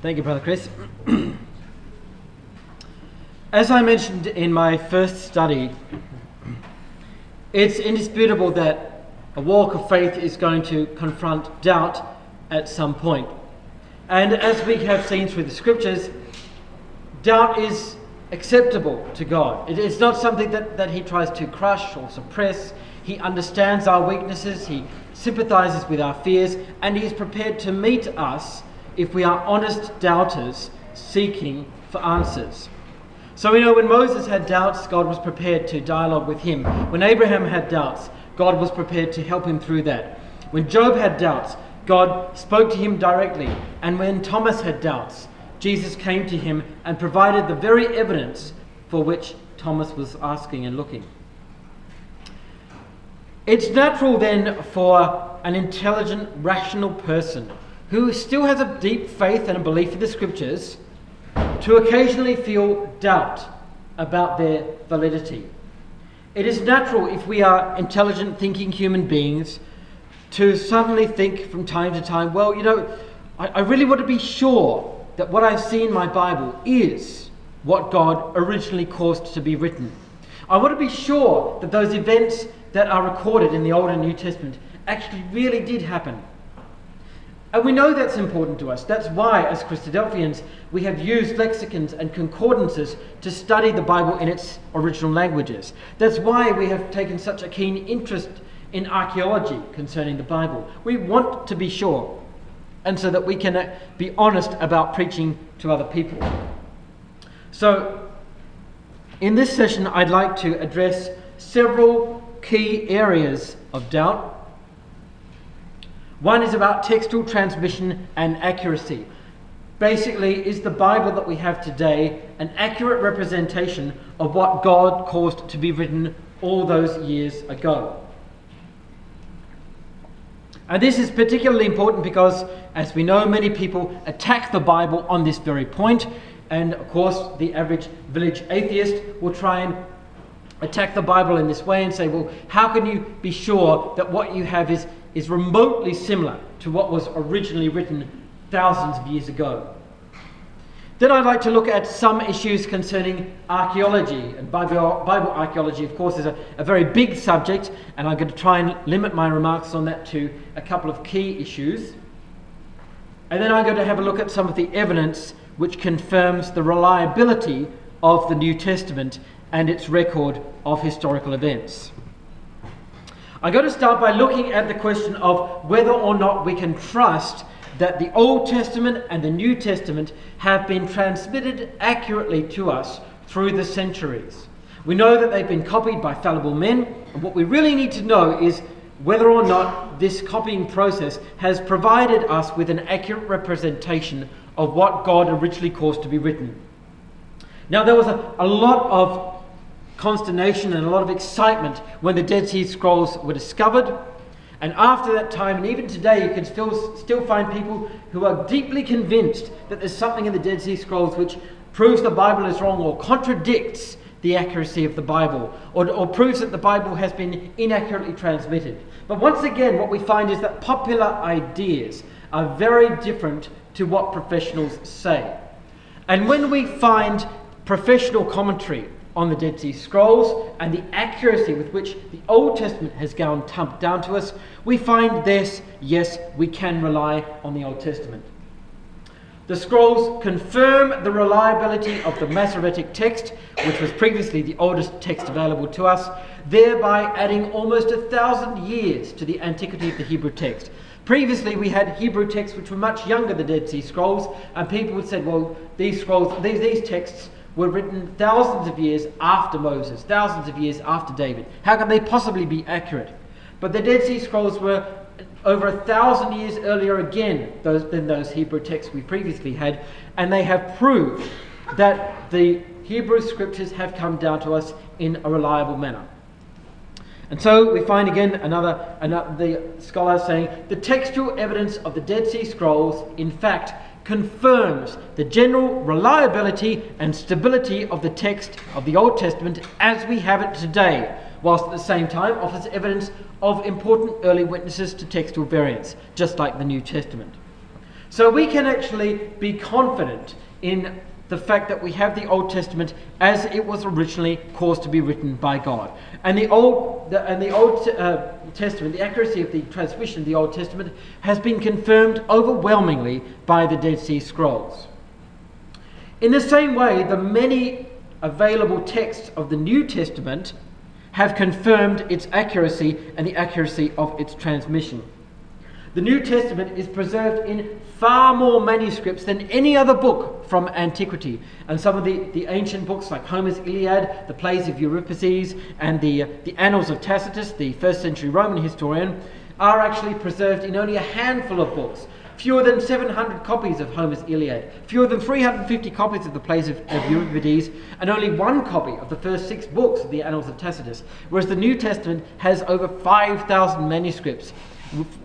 Thank you, Brother Chris. As I mentioned in my first study, it's indisputable that a walk of faith is going to confront doubt at some point. And as we have seen through the scriptures, doubt is acceptable to God. It is not something that he tries to crush or suppress. He understands our weaknesses, he sympathizes with our fears, and he is prepared to meet us if we are honest doubters seeking for answers. So we know when Moses had doubts, God was prepared to dialogue with him. When Abraham had doubts, God was prepared to help him through that. When Job had doubts, God spoke to him directly. And when Thomas had doubts, Jesus came to him and provided the very evidence for which Thomas was asking and looking. It's natural then for an intelligent, rational person who still has a deep faith and a belief in the scriptures to occasionally feel doubt about their validity. It is natural, if we are intelligent, thinking human beings, to suddenly think from time to time, well, I really want to be sure that what I've seen in my Bible is what God originally caused to be written. I want to be sure that those events that are recorded in the Old and New Testament actually really did happen. And we know that's important to us. That's why, as Christadelphians, we have used lexicons and concordances to study the Bible in its original languages. That's why we have taken such a keen interest in archaeology concerning the Bible. We want to be sure, and so that we can be honest about preaching to other people. So, in this session, I'd like to address several key areas of doubt. One is about textual transmission and accuracy. Basically, is the Bible that we have today an accurate representation of what God caused to be written all those years ago? And this is particularly important because, as we know, many people attack the Bible on this very point. And of course, the average village atheist will try and attack the Bible in this way and say, well, how can you be sure that what you have is remotely similar to what was originally written thousands of years ago? Then I'd like to look at some issues concerning archaeology. And Bible archaeology, of course, is a very big subject, and I'm going to try and limit my remarks on that to a couple of key issues. And then I'm going to have a look at some of the evidence which confirms the reliability of the New Testament and its record of historical events. I'm going to start by looking at the question of whether or not we can trust that the Old Testament and the New Testament have been transmitted accurately to us through the centuries. We know that they've been copied by fallible men, and what we really need to know is whether or not this copying process has provided us with an accurate representation of what God originally caused to be written. Now, there was a lot of consternation and a lot of excitement when the Dead Sea Scrolls were discovered. And after that time, and even today, you can still find people who are deeply convinced that there's something in the Dead Sea Scrolls which proves the Bible is wrong or contradicts the accuracy of the Bible, or proves that the Bible has been inaccurately transmitted. But once again, what we find is that popular ideas are very different to what professionals say. And when we find professional commentary on the Dead Sea Scrolls and the accuracy with which the Old Testament has gone down to us, we find this, yes, we can rely on the Old Testament. The scrolls confirm the reliability of the Masoretic text, which was previously the oldest text available to us, thereby adding almost 1,000 years to the antiquity of the Hebrew text. Previously, we had Hebrew texts which were much younger than the Dead Sea Scrolls, and people would say, well, these texts were written thousands of years after Moses, thousands of years after David. How can they possibly be accurate? But the Dead Sea Scrolls were over 1,000 years earlier again than those Hebrew texts we previously had, and they have proved that the Hebrew scriptures have come down to us in a reliable manner. And so we find again the scholar saying, the textual evidence of the Dead Sea Scrolls, in fact, confirms the general reliability and stability of the text of the Old Testament as we have it today, whilst at the same time offers evidence of important early witnesses to textual variants, just like the New Testament. So we can actually be confident in the fact that we have the Old Testament as it was originally caused to be written by God. And the Old Testament, the accuracy of the transmission of the Old Testament has been confirmed overwhelmingly by the Dead Sea Scrolls. In the same way, the many available texts of the New Testament have confirmed its accuracy and the accuracy of its transmission. The New Testament is preserved in far more manuscripts than any other book from antiquity. And some of the ancient books like Homer's Iliad, the plays of Euripides, and the Annals of Tacitus, the first century Roman historian, are actually preserved in only a handful of books. Fewer than 700 copies of Homer's Iliad, fewer than 350 copies of the plays of Euripides, and only one copy of the first 6 books of the Annals of Tacitus, whereas the New Testament has over 5,000 manuscripts,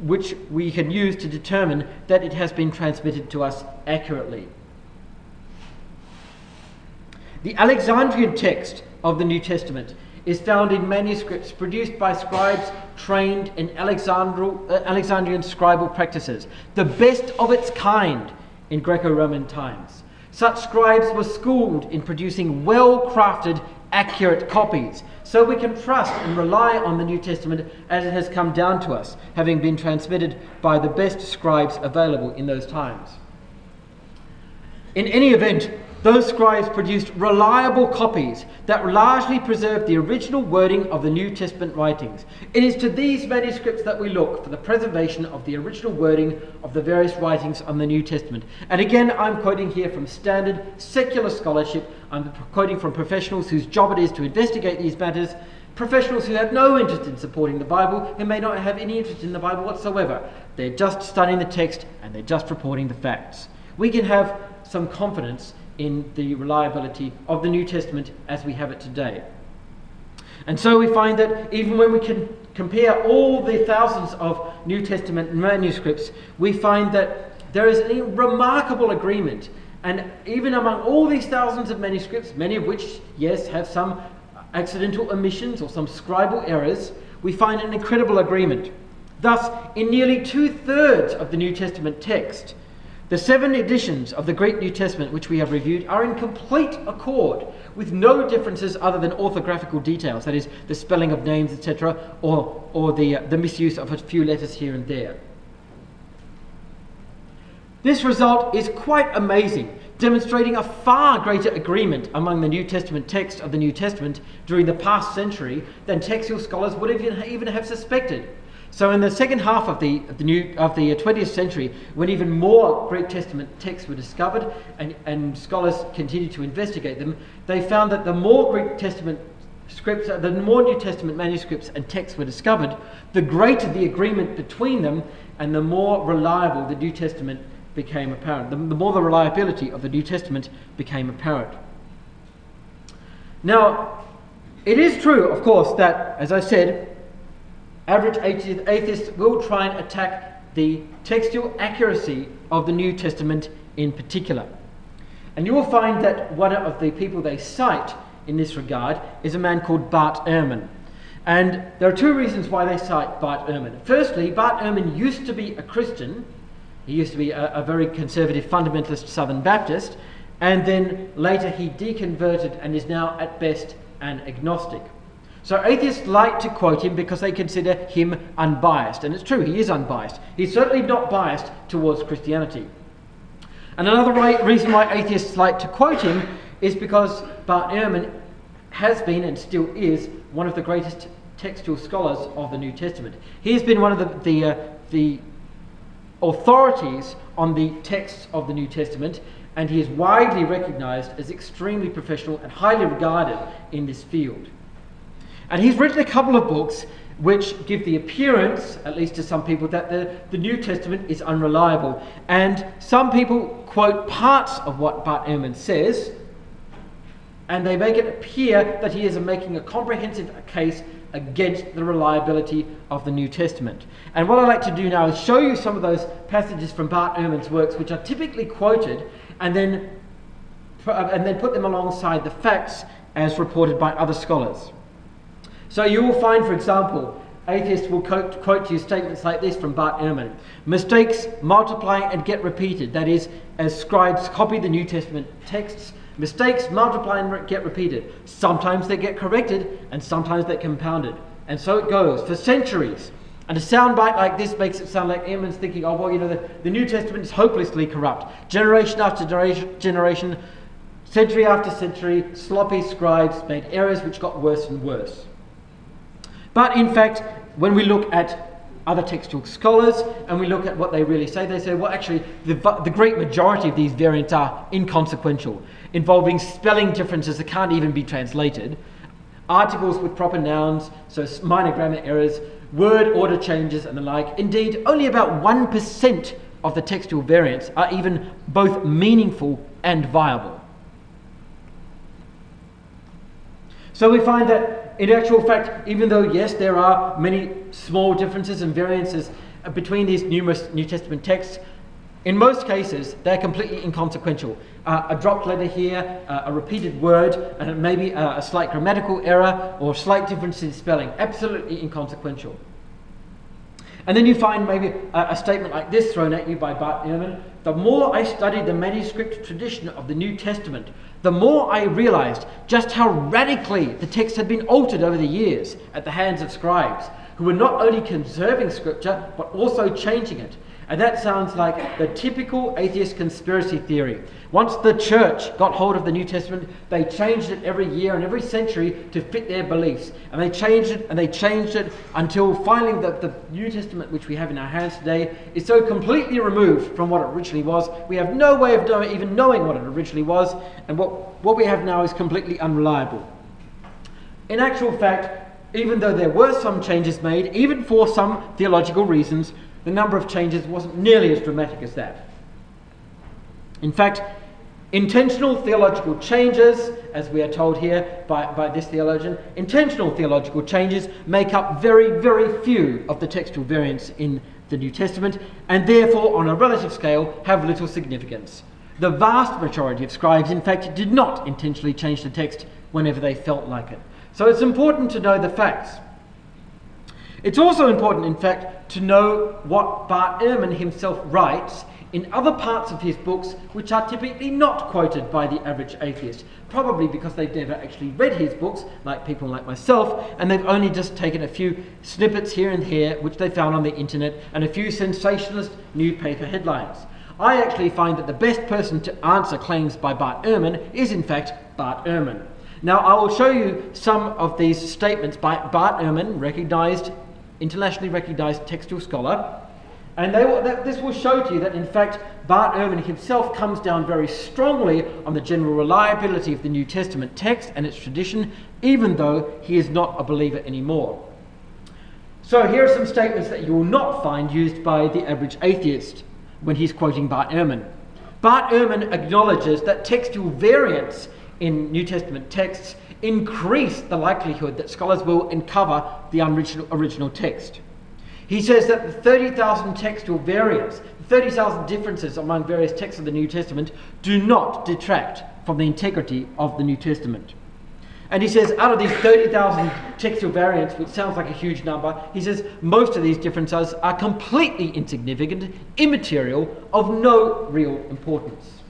which we can use to determine that it has been transmitted to us accurately. The Alexandrian text of the New Testament is found in manuscripts produced by scribes trained in Alexandrian scribal practices, the best of its kind in Greco-Roman times. Such scribes were schooled in producing well-crafted, accurate copies, so we can trust and rely on the New Testament as it has come down to us, having been transmitted by the best scribes available in those times. In any event, those scribes produced reliable copies that largely preserved the original wording of the New Testament writings. It is to these manuscripts that we look for the preservation of the original wording of the various writings on the New Testament. And again, I'm quoting here from standard secular scholarship. I'm quoting from professionals whose job it is to investigate these matters, professionals who have no interest in supporting the Bible, who may not have any interest in the Bible whatsoever. They're just studying the text and they're just reporting the facts. We can have some confidence in the reliability of the New Testament as we have it today. And so we find that even when we can compare all the thousands of New Testament manuscripts, we find that there is a remarkable agreement. And even among all these thousands of manuscripts, many of which, yes, have some accidental omissions or some scribal errors, we find an incredible agreement. Thus, in nearly 2/3 of the New Testament text, the 7 editions of the Greek New Testament which we have reviewed are in complete accord, with no differences other than orthographical details, that is, the spelling of names, etc., or the misuse of a few letters here and there. This result is quite amazing, demonstrating a far greater agreement among the New Testament texts of the New Testament during the past century than textual scholars would even have suspected. So in the second half of the 20th century, when even more Greek Testament texts were discovered and scholars continued to investigate them, they found that the more Greek Testament scripts, the more New Testament manuscripts and texts were discovered, the greater the agreement between them and the more reliable the New Testament became apparent. The more the reliability of the New Testament became apparent. Now, it is true, of course, that, as I said, average atheists will try and attack the textual accuracy of the New Testament in particular. And you will find that one of the people they cite in this regard is a man called Bart Ehrman. And there are 2 reasons why they cite Bart Ehrman. Firstly, Bart Ehrman used to be a Christian. He used to be a very conservative fundamentalist Southern Baptist, and then later he deconverted and is now at best an agnostic. So atheists like to quote him because they consider him unbiased. And it's true, he is unbiased. He's certainly not biased towards Christianity. And another reason why atheists like to quote him is because Bart Ehrman has been and still is one of the greatest textual scholars of the New Testament. He has been one of the authorities on the texts of the New Testament, and he is widely recognized as extremely professional and highly regarded in this field. And he's written a couple of books which give the appearance, at least to some people, that the New Testament is unreliable. And some people quote parts of what Bart Ehrman says, and they make it appear that he is making a comprehensive case against the reliability of the New Testament. And what I'd like to do now is show you some of those passages from Bart Ehrman's works which are typically quoted, and then put them alongside the facts as reported by other scholars. So you will find, for example, atheists will quote to you statements like this from Bart Ehrman. Mistakes multiply and get repeated. That is, as scribes copy the New Testament texts, mistakes multiply and get repeated. Sometimes they get corrected and sometimes they're compounded. And so it goes for centuries. And a soundbite like this makes it sound like Ehrman's thinking, oh, well, the New Testament is hopelessly corrupt. Generation after generation, century after century, sloppy scribes made errors which got worse and worse. But in fact, when we look at other textual scholars and we look at what they really say, they say, well, actually, the great majority of these variants are inconsequential, involving spelling differences that can't even be translated, articles with proper nouns, so minor grammar errors, word order changes and the like. Indeed, only about 1% of the textual variants are even both meaningful and viable. So we find that, in actual fact, even though, yes, there are many small differences and variances between these numerous New Testament texts, in most cases, they're completely inconsequential. A dropped letter here, a repeated word, and maybe a slight grammatical error or slight difference in spelling. Absolutely inconsequential. And then you find maybe a statement like this thrown at you by Bart Ehrman. The more I studied the manuscript tradition of the New Testament, the more I realized just how radically the text had been altered over the years at the hands of scribes, who were not only conserving scripture, but also changing it. And that sounds like the typical atheist conspiracy theory. Once the church got hold of the New Testament, they changed it every year and every century to fit their beliefs. And they changed it and they changed it until finally the New Testament, which we have in our hands today, is so completely removed from what it originally was. We have no way of even knowing what it originally was. And what we have now is completely unreliable. In actual fact, even though there were some changes made, even for some theological reasons, the number of changes wasn't nearly as dramatic as that. In fact, intentional theological changes, as we are told here by this theologian, intentional theological changes make up very, very few of the textual variants in the New Testament, and therefore, on a relative scale, have little significance. The vast majority of scribes, in fact, did not intentionally change the text whenever they felt like it. So it's important to know the facts. It's also important, in fact, to know what Bart Ehrman himself writes in other parts of his books which are typically not quoted by the average atheist, probably because they've never actually read his books, like people like myself, and they've only just taken a few snippets here and there which they found on the internet and a few sensationalist newspaper headlines. I actually find that the best person to answer claims by Bart Ehrman is, in fact, Bart Ehrman. Now, I will show you some of these statements by Bart Ehrman, internationally recognized textual scholar, and this will show to you that, in fact, Bart Ehrman himself comes down very strongly on the general reliability of the New Testament text and its tradition, even though he is not a believer anymore. So here are some statements that you will not find used by the average atheist when he's quoting Bart Ehrman. Bart Ehrman acknowledges that textual variants in New Testament texts increase the likelihood that scholars will uncover the original text. He says that the 30,000 textual variants, 30,000 differences among various texts of the New Testament do not detract from the integrity of the New Testament. And he says out of these 30,000 textual variants, which sounds like a huge number, he says most of these differences are completely insignificant, immaterial, of no real importance.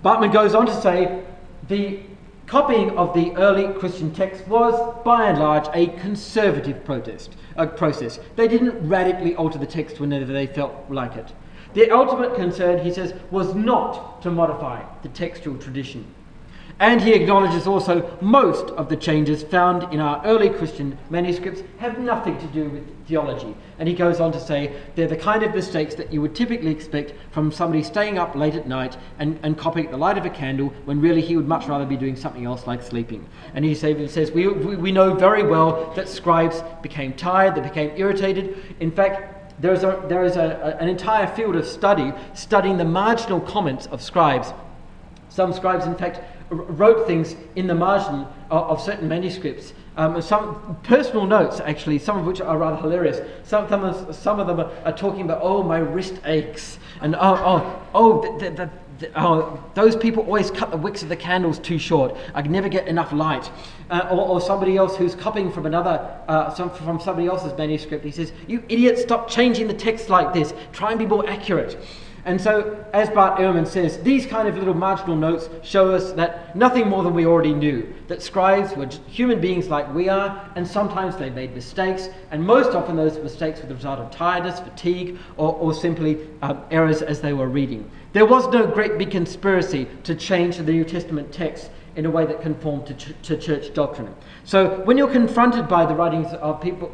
Bartman goes on to say the copying of the early Christian text was, by and large, a conservative process. They didn't radically alter the text whenever they felt like it. Their ultimate concern, he says, was not to modify the textual tradition. And he acknowledges also most of the changes found in our early Christian manuscripts have nothing to do with theology. And he goes on to say they're the kind of mistakes that you would typically expect from somebody staying up late at night and copying the light of a candle when really he would much rather be doing something else like sleeping. And he says we know very well that scribes became tired, they became irritated. In fact, there is an entire field of studying the marginal comments of scribes. Some scribes, in fact, wrote things in the margin of certain manuscripts. Some personal notes, actually, some of which are rather hilarious. Some of them are talking about, oh, my wrist aches, and those people always cut the wicks of the candles too short. I can never get enough light. Or somebody else who's copying from from somebody else's manuscript. He says, "You idiot, stop changing the text like this. Try and be more accurate." And so, as Bart Ehrman says, these kind of little marginal notes show us that nothing more than we already knew, that scribes were just human beings like we are, and sometimes they made mistakes, and most often those mistakes were the result of tiredness, fatigue, or simply errors as they were reading. There was no great big conspiracy to change the New Testament text in a way that conformed to church doctrine. So when you're confronted by the writings of people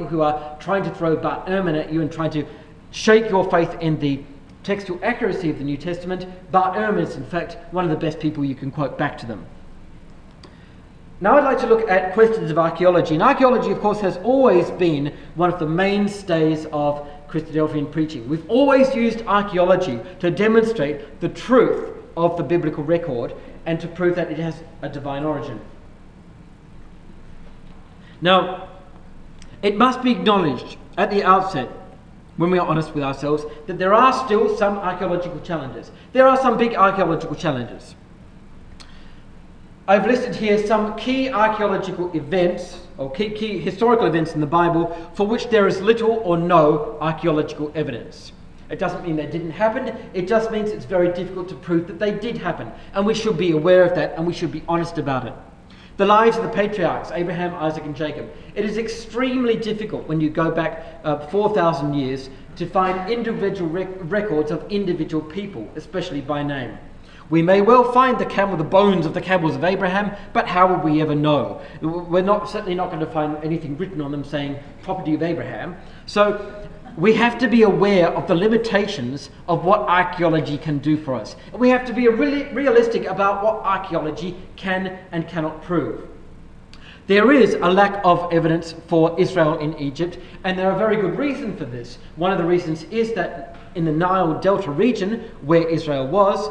who are trying to throw Bart Ehrman at you and trying to shake your faith in the textual accuracy of the New Testament, Bart Ehrman is in fact one of the best people you can quote back to them. Now I'd like to look at questions of archaeology. And archaeology, of course, has always been one of the mainstays of Christadelphian preaching. We've always used archaeology to demonstrate the truth of the biblical record and to prove that it has a divine origin. Now, it must be acknowledged at the outset, when we are honest with ourselves, that there are still some archaeological challenges. There are some big archaeological challenges. I've listed here some key archaeological events, or key historical events in the Bible, for which there is little or no archaeological evidence. It doesn't mean they didn't happen, it just means it's very difficult to prove that they did happen. And we should be aware of that, and we should be honest about it. The lives of the patriarchs, Abraham, Isaac and Jacob. It is extremely difficult when you go back 4,000 years to find individual records of individual people, especially by name. We may well find the bones of the camels of Abraham, but how would we ever know? We're certainly not going to find anything written on them saying property of Abraham. So we have to be aware of the limitations of what archaeology can do for us. And we have to be really realistic about what archaeology can and cannot prove. There is a lack of evidence for Israel in Egypt, and there are very good reasons for this. One of the reasons is that in the Nile Delta region, where Israel was,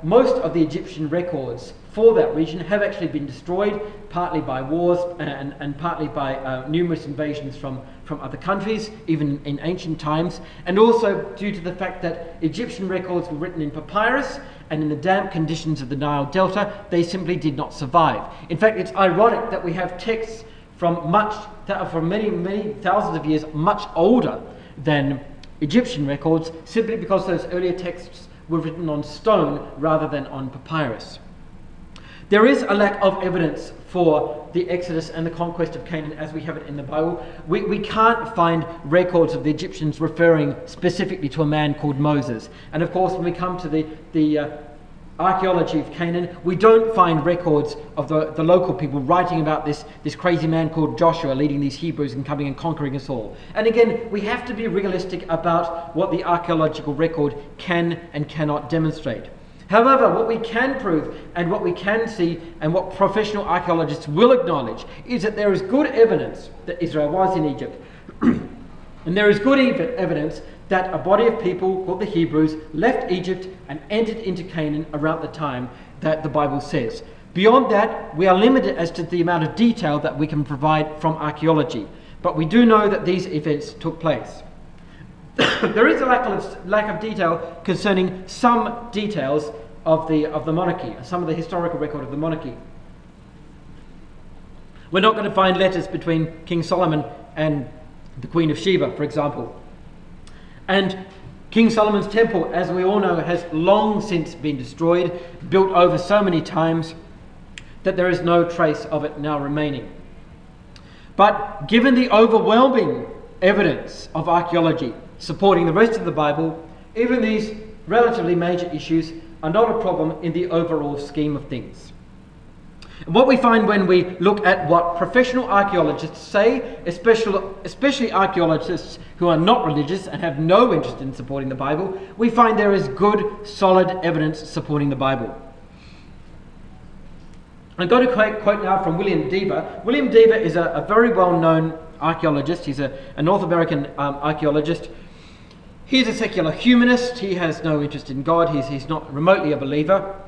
most of the Egyptian records for that region have actually been destroyed, partly by wars and partly by numerous invasions from other countries, even in ancient times, and also due to the fact that Egyptian records were written in papyrus, and in the damp conditions of the Nile Delta, they simply did not survive. In fact, it's ironic that we have texts from many, many thousands of years much older than Egyptian records, simply because those earlier texts were written on stone rather than on papyrus. There is a lack of evidence for the Exodus and the conquest of Canaan as we have it in the Bible. We can't find records of the Egyptians referring specifically to a man called Moses. And of course, when we come to the archaeology of Canaan, we don't find records of the local people writing about this crazy man called Joshua leading these Hebrews and coming and conquering us all. And again, we have to be realistic about what the archaeological record can and cannot demonstrate. However, what we can prove and what we can see and what professional archaeologists will acknowledge is that there is good evidence that Israel was in Egypt. And there is good evidence that a body of people called the Hebrews left Egypt and entered into Canaan around the time that the Bible says. Beyond that, we are limited as to the amount of detail that we can provide from archaeology. But we do know that these events took place. There is a lack of detail concerning some details of the monarchy, some of the historical record of the monarchy. We're not going to find letters between King Solomon and the Queen of Sheba, for example. And King Solomon's temple, as we all know, has long since been destroyed, built over so many times that there is no trace of it now remaining. But given the overwhelming evidence of archaeology supporting the rest of the Bible, even these relatively major issues are not a problem in the overall scheme of things. And what we find when we look at what professional archaeologists say, especially archaeologists who are not religious and have no interest in supporting the Bible, we find there is good, solid evidence supporting the Bible. I'm going to quote now from William Dever. William Dever is a very well-known archaeologist. He's a North American archaeologist. He's a secular humanist. He has no interest in God. He's not remotely a believer.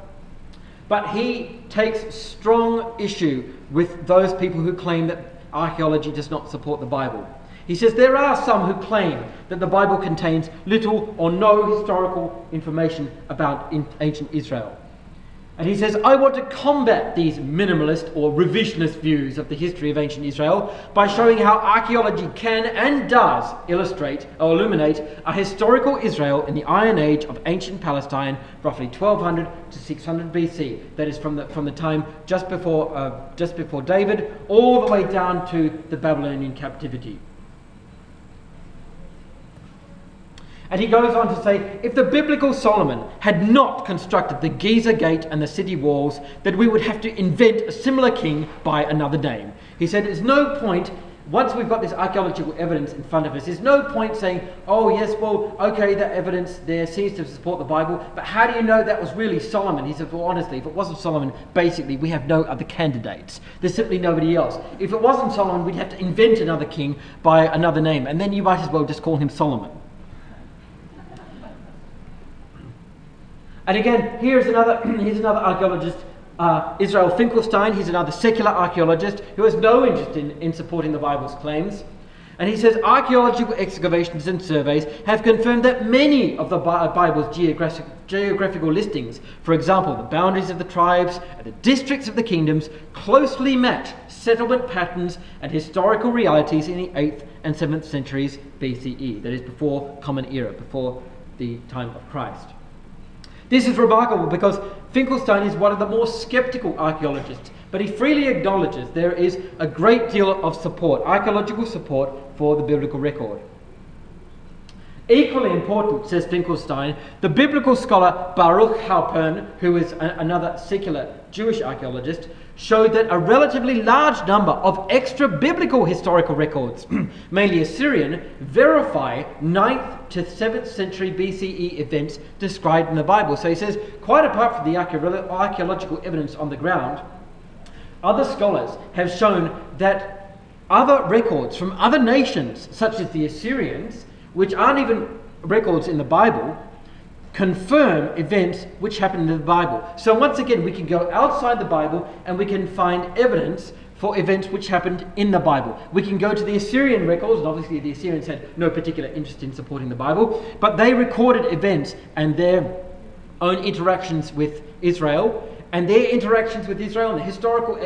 But he takes strong issue with those people who claim that archaeology does not support the Bible. He says there are some who claim that the Bible contains little or no historical information about ancient Israel. And he says, I want to combat these minimalist or revisionist views of the history of ancient Israel by showing how archaeology can and does illustrate or illuminate a historical Israel in the Iron Age of ancient Palestine, roughly 1200 to 600 BC. That is from the time just before David, all the way down to the Babylonian captivity. And he goes on to say, if the biblical Solomon had not constructed the Giza Gate and the city walls, that we would have to invent a similar king by another name. He said, there's no point, once we've got this archaeological evidence in front of us, there's no point saying, oh yes, well, okay, that evidence there seems to support the Bible, but how do you know that was really Solomon? He said, well, honestly, if it wasn't Solomon, basically, we have no other candidates. There's simply nobody else. If it wasn't Solomon, we'd have to invent another king by another name, and then you might as well just call him Solomon. And again, here's another archaeologist, Israel Finkelstein. He's another secular archaeologist who has no interest in supporting the Bible's claims. And he says, archaeological excavations and surveys have confirmed that many of the Bible's geographical listings, for example, the boundaries of the tribes and the districts of the kingdoms, closely match settlement patterns and historical realities in the 8th and 7th centuries BCE, that is before Common Era, before the time of Christ. This is remarkable because Finkelstein is one of the more skeptical archaeologists, but he freely acknowledges there is a great deal of support, archaeological support, for the biblical record. Equally important, says Finkelstein, the biblical scholar Baruch Halpern, who is another secular Jewish archaeologist, showed that a relatively large number of extra-biblical historical records, mainly Assyrian, verify 9th to 7th century BCE events described in the Bible. So he says, quite apart from the archaeological evidence on the ground, other scholars have shown that other records from other nations, such as the Assyrians, which aren't even records in the Bible, confirm events which happened in the Bible. So once again, we can go outside the Bible and we can find evidence for events which happened in the Bible. We can go to the Assyrian records, and obviously the Assyrians had no particular interest in supporting the Bible, but they recorded events and their own interactions with Israel, and their interactions with Israel and the historical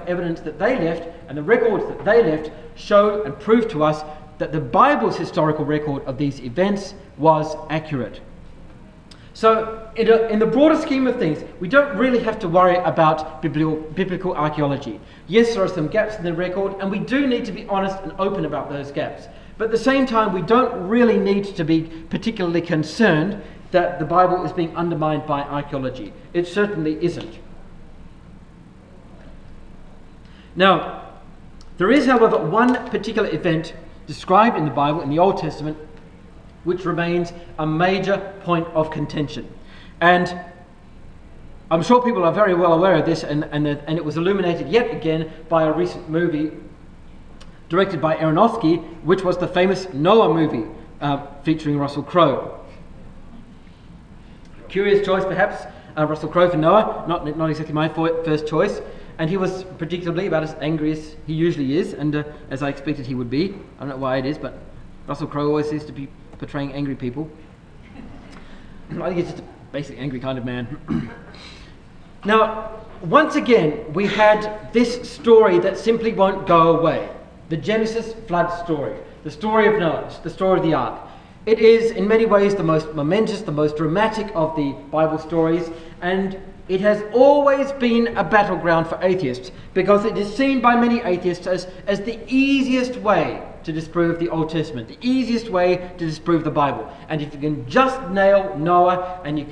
evidence that they left and the records that they left show and prove to us that the Bible's historical record of these events was accurate. So in the broader scheme of things, we don't really have to worry about biblical archaeology. Yes, there are some gaps in the record, and we do need to be honest and open about those gaps. But at the same time, we don't really need to be particularly concerned that the Bible is being undermined by archaeology. It certainly isn't. Now, there is, however, one particular event described in the Bible, in the Old Testament, which remains a major point of contention. And I'm sure people are very well aware of this, and it was illuminated yet again by a recent movie directed by Aronofsky, which was the famous Noah movie featuring Russell Crowe. Curious choice, perhaps, Russell Crowe for Noah, not exactly my first choice. And he was predictably about as angry as he usually is, and as I expected he would be. I don't know why it is, but Russell Crowe always seems to be portraying angry people. I think he's just a basically angry kind of man. Now, once again, we had this story that simply won't go away. The Genesis flood story. The story of Noah, the story of the ark. It is, in many ways, the most momentous, the most dramatic of the Bible stories, and it has always been a battleground for atheists, because it is seen by many atheists as the easiest way to disprove the Old Testament, the easiest way to disprove the Bible. And if you can just nail Noah and you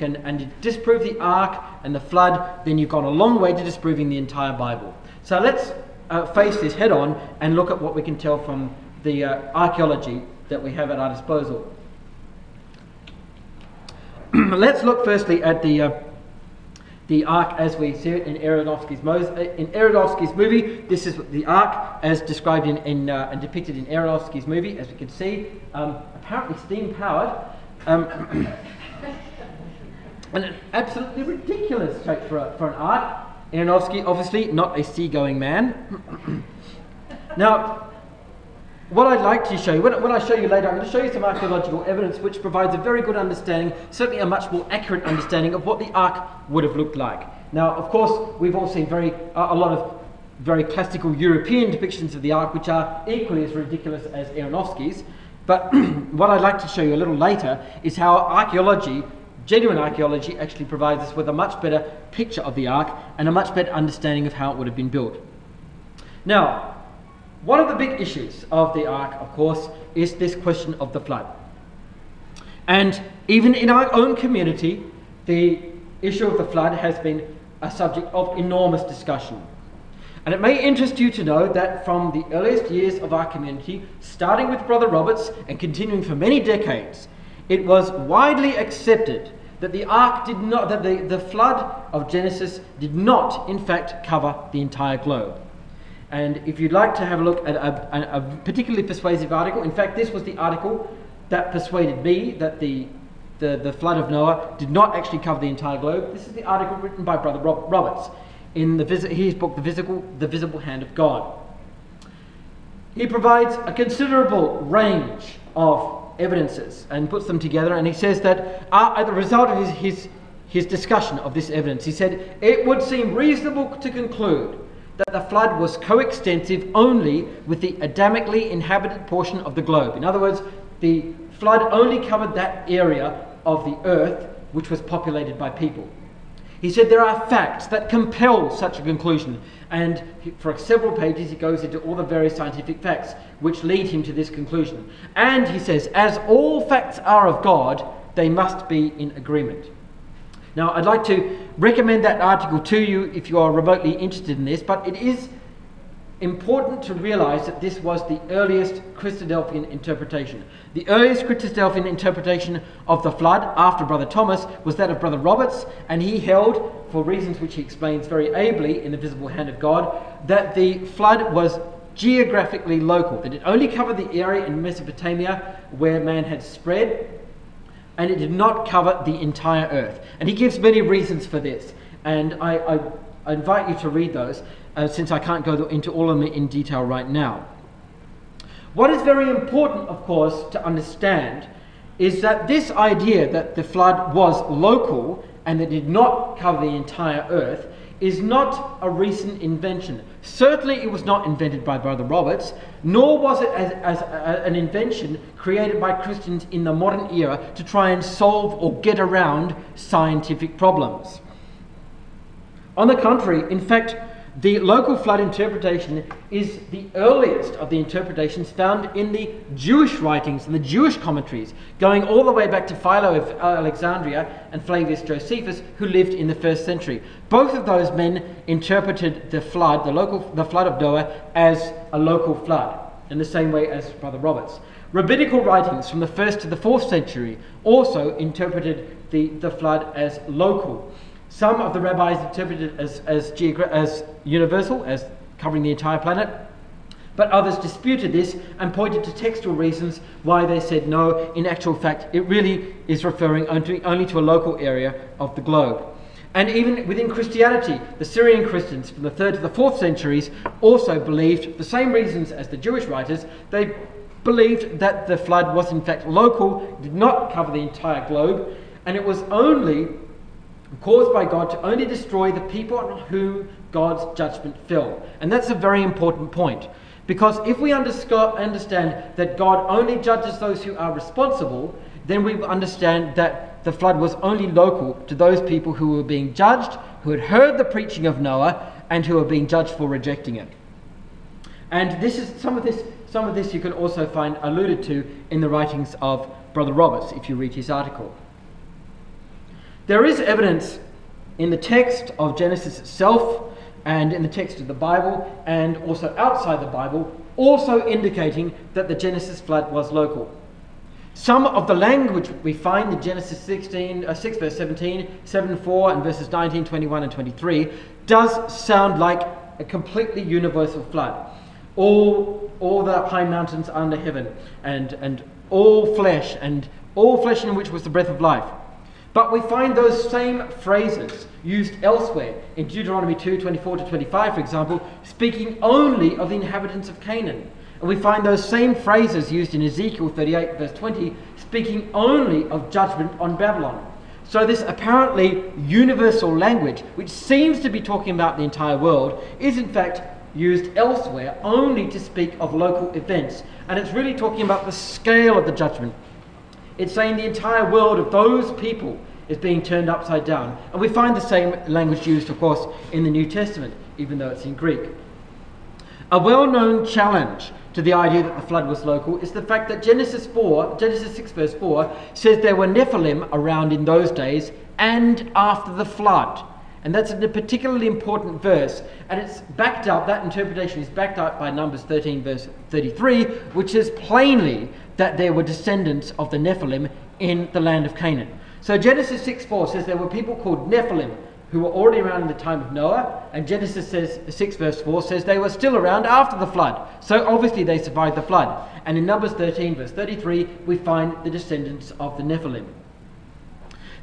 disprove the ark and the flood, then you've gone a long way to disproving the entire Bible. So let's face this head on and look at what we can tell from the archaeology that we have at our disposal. Let's look firstly at the ark as we see it in Aronofsky's movie. This is the ark as described and depicted in Aronofsky's movie, as we can see, apparently steam powered, and an absolutely ridiculous shape for an ark. Aronofsky, obviously not a seagoing man. Now, what I'd like to show you, when I show you later, I'm going to show you some archaeological evidence which provides a very good understanding, certainly a much more accurate understanding of what the ark would have looked like. Now, of course, we've all seen a lot of very classical European depictions of the ark, which are equally as ridiculous as Aronofsky's. But what I'd like to show you a little later is how archaeology, genuine archaeology, actually provides us with a much better picture of the ark and a much better understanding of how it would have been built. Now, one of the big issues of the ark, of course, is this question of the flood. And even in our own community, the issue of the flood has been a subject of enormous discussion. And it may interest you to know that from the earliest years of our community, starting with Brother Roberts and continuing for many decades, it was widely accepted that the ark did not, that the flood of Genesis did not, in fact, cover the entire globe. And if you'd like to have a look at a particularly persuasive article, in fact, this was the article that persuaded me that the flood of Noah did not actually cover the entire globe. This is the article written by Brother Roberts in his book, The Visible Hand of God. He provides a considerable range of evidences and puts them together, and he says that as a result of his discussion of this evidence, he said, it would seem reasonable to conclude that the flood was coextensive only with the Adamically inhabited portion of the globe. In other words, the flood only covered that area of the earth which was populated by people. He said there are facts that compel such a conclusion, and for several pages he goes into all the various scientific facts which lead him to this conclusion. And he says, as all facts are of God, they must be in agreement. Now, I'd like to recommend that article to you if you are remotely interested in this, but it is important to realize that this was the earliest Christadelphian interpretation. The earliest Christadelphian interpretation of the flood after Brother Thomas was that of Brother Roberts, and he held, for reasons which he explains very ably in The Visible Hand of God, that the flood was geographically local, that it only covered the area in Mesopotamia where man had spread, and it did not cover the entire earth. And he gives many reasons for this, and I invite you to read those, since I can't go into all of them in detail right now. What is very important, of course, to understand is that this idea that the flood was local and that it did not cover the entire earth is not a recent invention. Certainly it was not invented by Brother Roberts, nor was it as an invention created by Christians in the modern era to try and solve or get around scientific problems. On the contrary, in fact, the local flood interpretation is the earliest of the interpretations found in the Jewish writings and the Jewish commentaries, going all the way back to Philo of Alexandria and Flavius Josephus, who lived in the 1st century. Both of those men interpreted the flood, the flood of Noah, as a local flood, in the same way as Brother Roberts. Rabbinical writings from the 1st to the 4th century also interpreted the flood as local. Some of the rabbis interpreted it as universal, as covering the entire planet, but others disputed this and pointed to textual reasons why they said no, in actual fact, it really is referring only to a local area of the globe. And even within Christianity, the Syrian Christians from the 3rd to the 4th centuries also believed the same reasons as the Jewish writers. They believed that the flood was in fact local, did not cover the entire globe, and it was only caused by God to only destroy the people on whom God's judgment fell. And that's a very important point, because if we understand that God only judges those who are responsible, then we understand that the flood was only local to those people who were being judged, who had heard the preaching of Noah, and who were being judged for rejecting it. And this is some of this you can also find alluded to in the writings of Brother Roberts, if you read his article. There is evidence in the text of Genesis itself and in the text of the Bible and also outside the Bible also indicating that the Genesis flood was local. Some of the language we find in Genesis 6 verse 17, 7:4 and verses 19, 21 and 23 does sound like a completely universal flood. All the high mountains under heaven and all flesh in which was the breath of life. But we find those same phrases used elsewhere in Deuteronomy 2, 24 to 25, for example, speaking only of the inhabitants of Canaan. And we find those same phrases used in Ezekiel 38 verse 20, speaking only of judgment on Babylon. So this apparently universal language, which seems to be talking about the entire world, is in fact used elsewhere only to speak of local events. And it's really talking about the scale of the judgment. It's saying the entire world of those people is being turned upside down. And we find the same language used, of course, in the New Testament, even though it's in Greek. A well-known challenge to the idea that the flood was local is the fact that Genesis 6 verse 4 says there were Nephilim around in those days and after the flood. And that's a particularly important verse, and it's backed up, that interpretation is backed up by Numbers 13 verse 33, which says plainly that there were descendants of the Nephilim in the land of Canaan. So Genesis 6:4 says there were people called Nephilim who were already around in the time of Noah, and Genesis 6 verse 4 says they were still around after the flood. So obviously they survived the flood. And in Numbers 13 verse 33 we find the descendants of the Nephilim.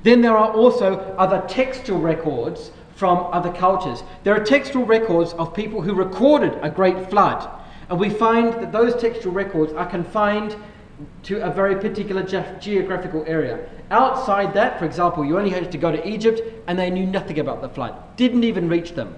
Then there are also other textual records from other cultures. There are textual records of people who recorded a great flood, and we find that those textual records are confined to a very particular geographical area. Outside that, for example, you only had to go to Egypt and they knew nothing about the flood, didn't even reach them.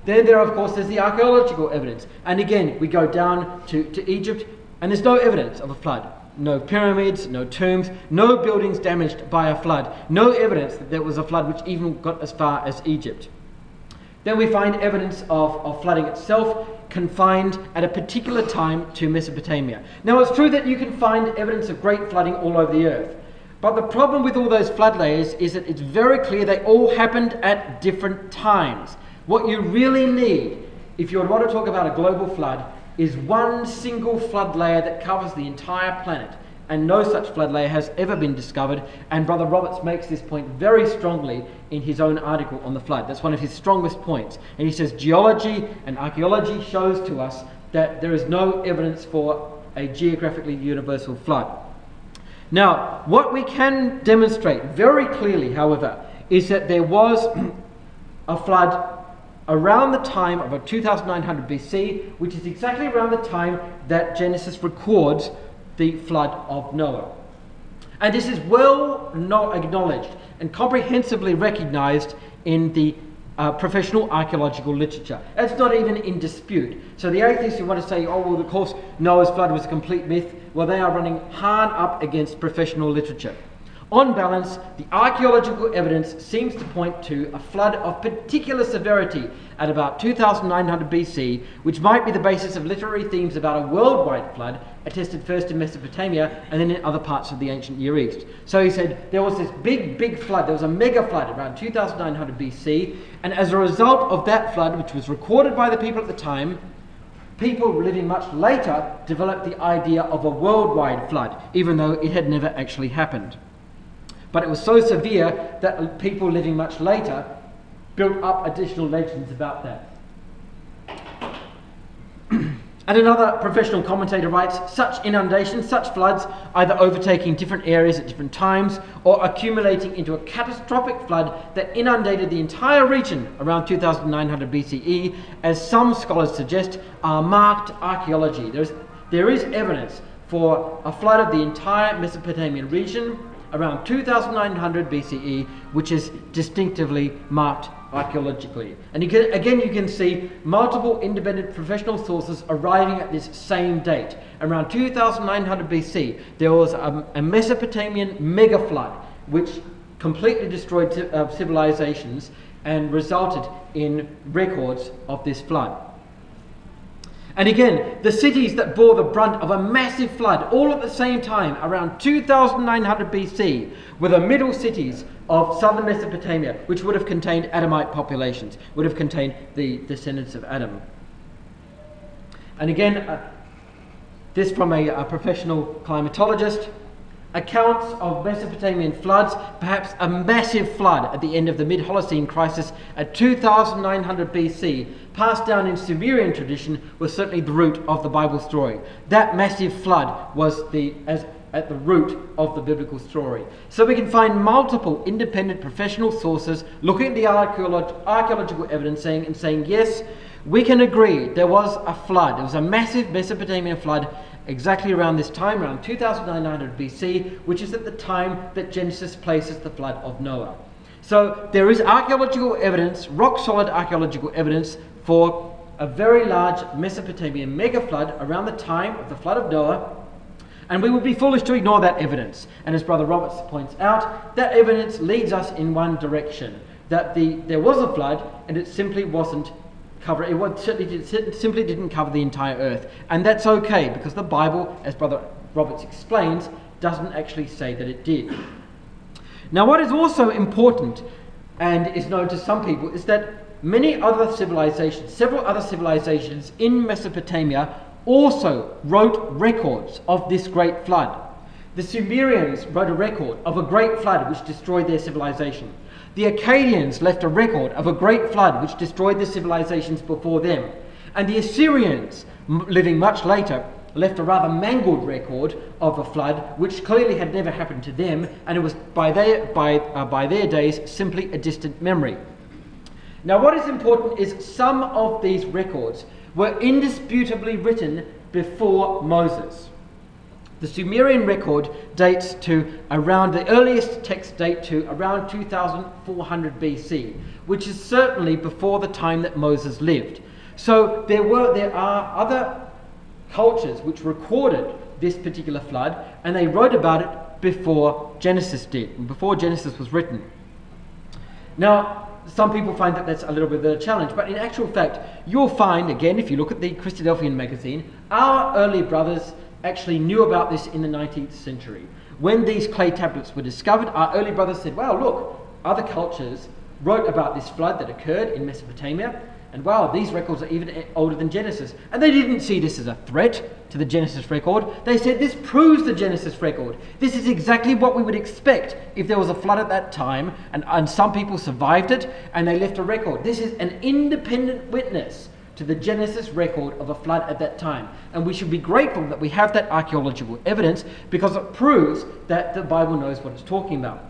Then there, of course, there's the archaeological evidence. And again, we go down to Egypt and there's no evidence of a flood. No pyramids, no tombs, no buildings damaged by a flood. No evidence that there was a flood which even got as far as Egypt. Then we find evidence of flooding itself confined at a particular time to Mesopotamia. Now it's true that you can find evidence of great flooding all over the earth. But the problem with all those flood layers is that it's very clear they all happened at different times. What you really need, if you want to talk about a global flood, is one single flood layer that covers the entire planet. And no such flood layer has ever been discovered. And Brother Roberts makes this point very strongly in his own article on the flood. That's one of his strongest points. And he says geology and archaeology shows to us that there is no evidence for a geographically universal flood. Now, what we can demonstrate very clearly, however, is that there was a flood around the time of 2900 BC, which is exactly around the time that Genesis records the flood of Noah. And this is well acknowledged and comprehensively recognized in the professional archaeological literature. It's not even in dispute. So the atheists who want to say, oh, well, of course, Noah's flood was a complete myth, well, they are running hard up against professional literature. On balance, the archaeological evidence seems to point to a flood of particular severity at about 2900 BC, which might be the basis of literary themes about a worldwide flood, attested first in Mesopotamia and then in other parts of the ancient Near East. So he said there was this big flood, there was a mega flood around 2900 BC, and as a result of that flood, which was recorded by the people at the time, people living much later developed the idea of a worldwide flood, even though it had never actually happened. But it was so severe that people living much later built up additional legends about that. And another professional commentator writes, such inundations, such floods, either overtaking different areas at different times or accumulating into a catastrophic flood that inundated the entire region around 2900 BCE, as some scholars suggest, are marked archaeology. There is evidence for a flood of the entire Mesopotamian region around 2900 BCE, which is distinctively marked archaeologically. And you can see multiple independent professional sources arriving at this same date. Around 2900 BC, there was a Mesopotamian mega flood which completely destroyed civilizations and resulted in records of this flood. And again, the cities that bore the brunt of a massive flood all at the same time, around 2900 BC, were the middle cities of southern Mesopotamia, which would have contained Adamite populations, would have contained the descendants of Adam. And again, this from a professional climatologist, accounts of Mesopotamian floods, perhaps a massive flood at the end of the mid-Holocene crisis at 2900 BC, passed down in Sumerian tradition, was certainly the root of the Bible story. That massive flood was at the root of the biblical story. So we can find multiple independent professional sources looking at the archaeological evidence saying yes, we can agree there was a flood. There was a massive Mesopotamian flood exactly around this time, around 2900 BC, which is at the time that Genesis places the flood of Noah. So there is archaeological evidence, rock-solid archaeological evidence, for a very large Mesopotamian mega flood around the time of the flood of Noah, and we would be foolish to ignore that evidence. And as Brother Roberts points out, that evidence leads us in one direction, that there was a flood, and it simply wasn't cover. It simply didn't cover the entire earth, and that's okay, because the Bible, as Brother Roberts explains, doesn't actually say that it did. Now, what is also important, and is known to some people, is that many other civilizations, several other civilizations in Mesopotamia, also wrote records of this great flood. The Sumerians wrote a record of a great flood which destroyed their civilization. The Akkadians left a record of a great flood which destroyed the civilizations before them. And the Assyrians, living much later, left a rather mangled record of a flood which clearly had never happened to them, and it was by their days simply a distant memory. Now, what is important is some of these records were indisputably written before Moses. The Sumerian record dates to around, the earliest texts date to around 2400 BC, which is certainly before the time that Moses lived. So there are other cultures which recorded this particular flood, and they wrote about it before Genesis did, before Genesis was written. Now, some people find that that's a little bit of a challenge, but in actual fact, you'll find, again, if you look at the Christadelphian magazine, our early brothers actually knew about this in the 19th century. When these clay tablets were discovered, our early brothers said, wow, look, other cultures wrote about this flood that occurred in Mesopotamia, and wow, these records are even older than Genesis. And they didn't see this as a threat to the Genesis record. They said, this proves the Genesis record. This is exactly what we would expect if there was a flood at that time, and some people survived it, and they left a record. This is an independent witness to the Genesis record of a flood at that time. And we should be grateful that we have that archaeological evidence, because it proves that the Bible knows what it's talking about.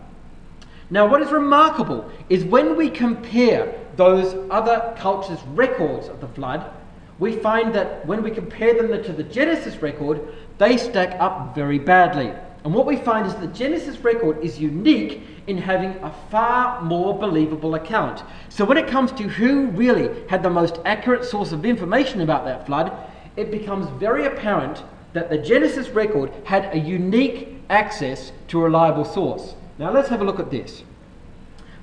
Now, what is remarkable is when we compare those other cultures' records of the flood, we find that when we compare them to the Genesis record, they stack up very badly. And what we find is the Genesis record is unique in having a far more believable account. So when it comes to who really had the most accurate source of information about that flood, it becomes very apparent that the Genesis record had a unique access to a reliable source. Now let's have a look at this.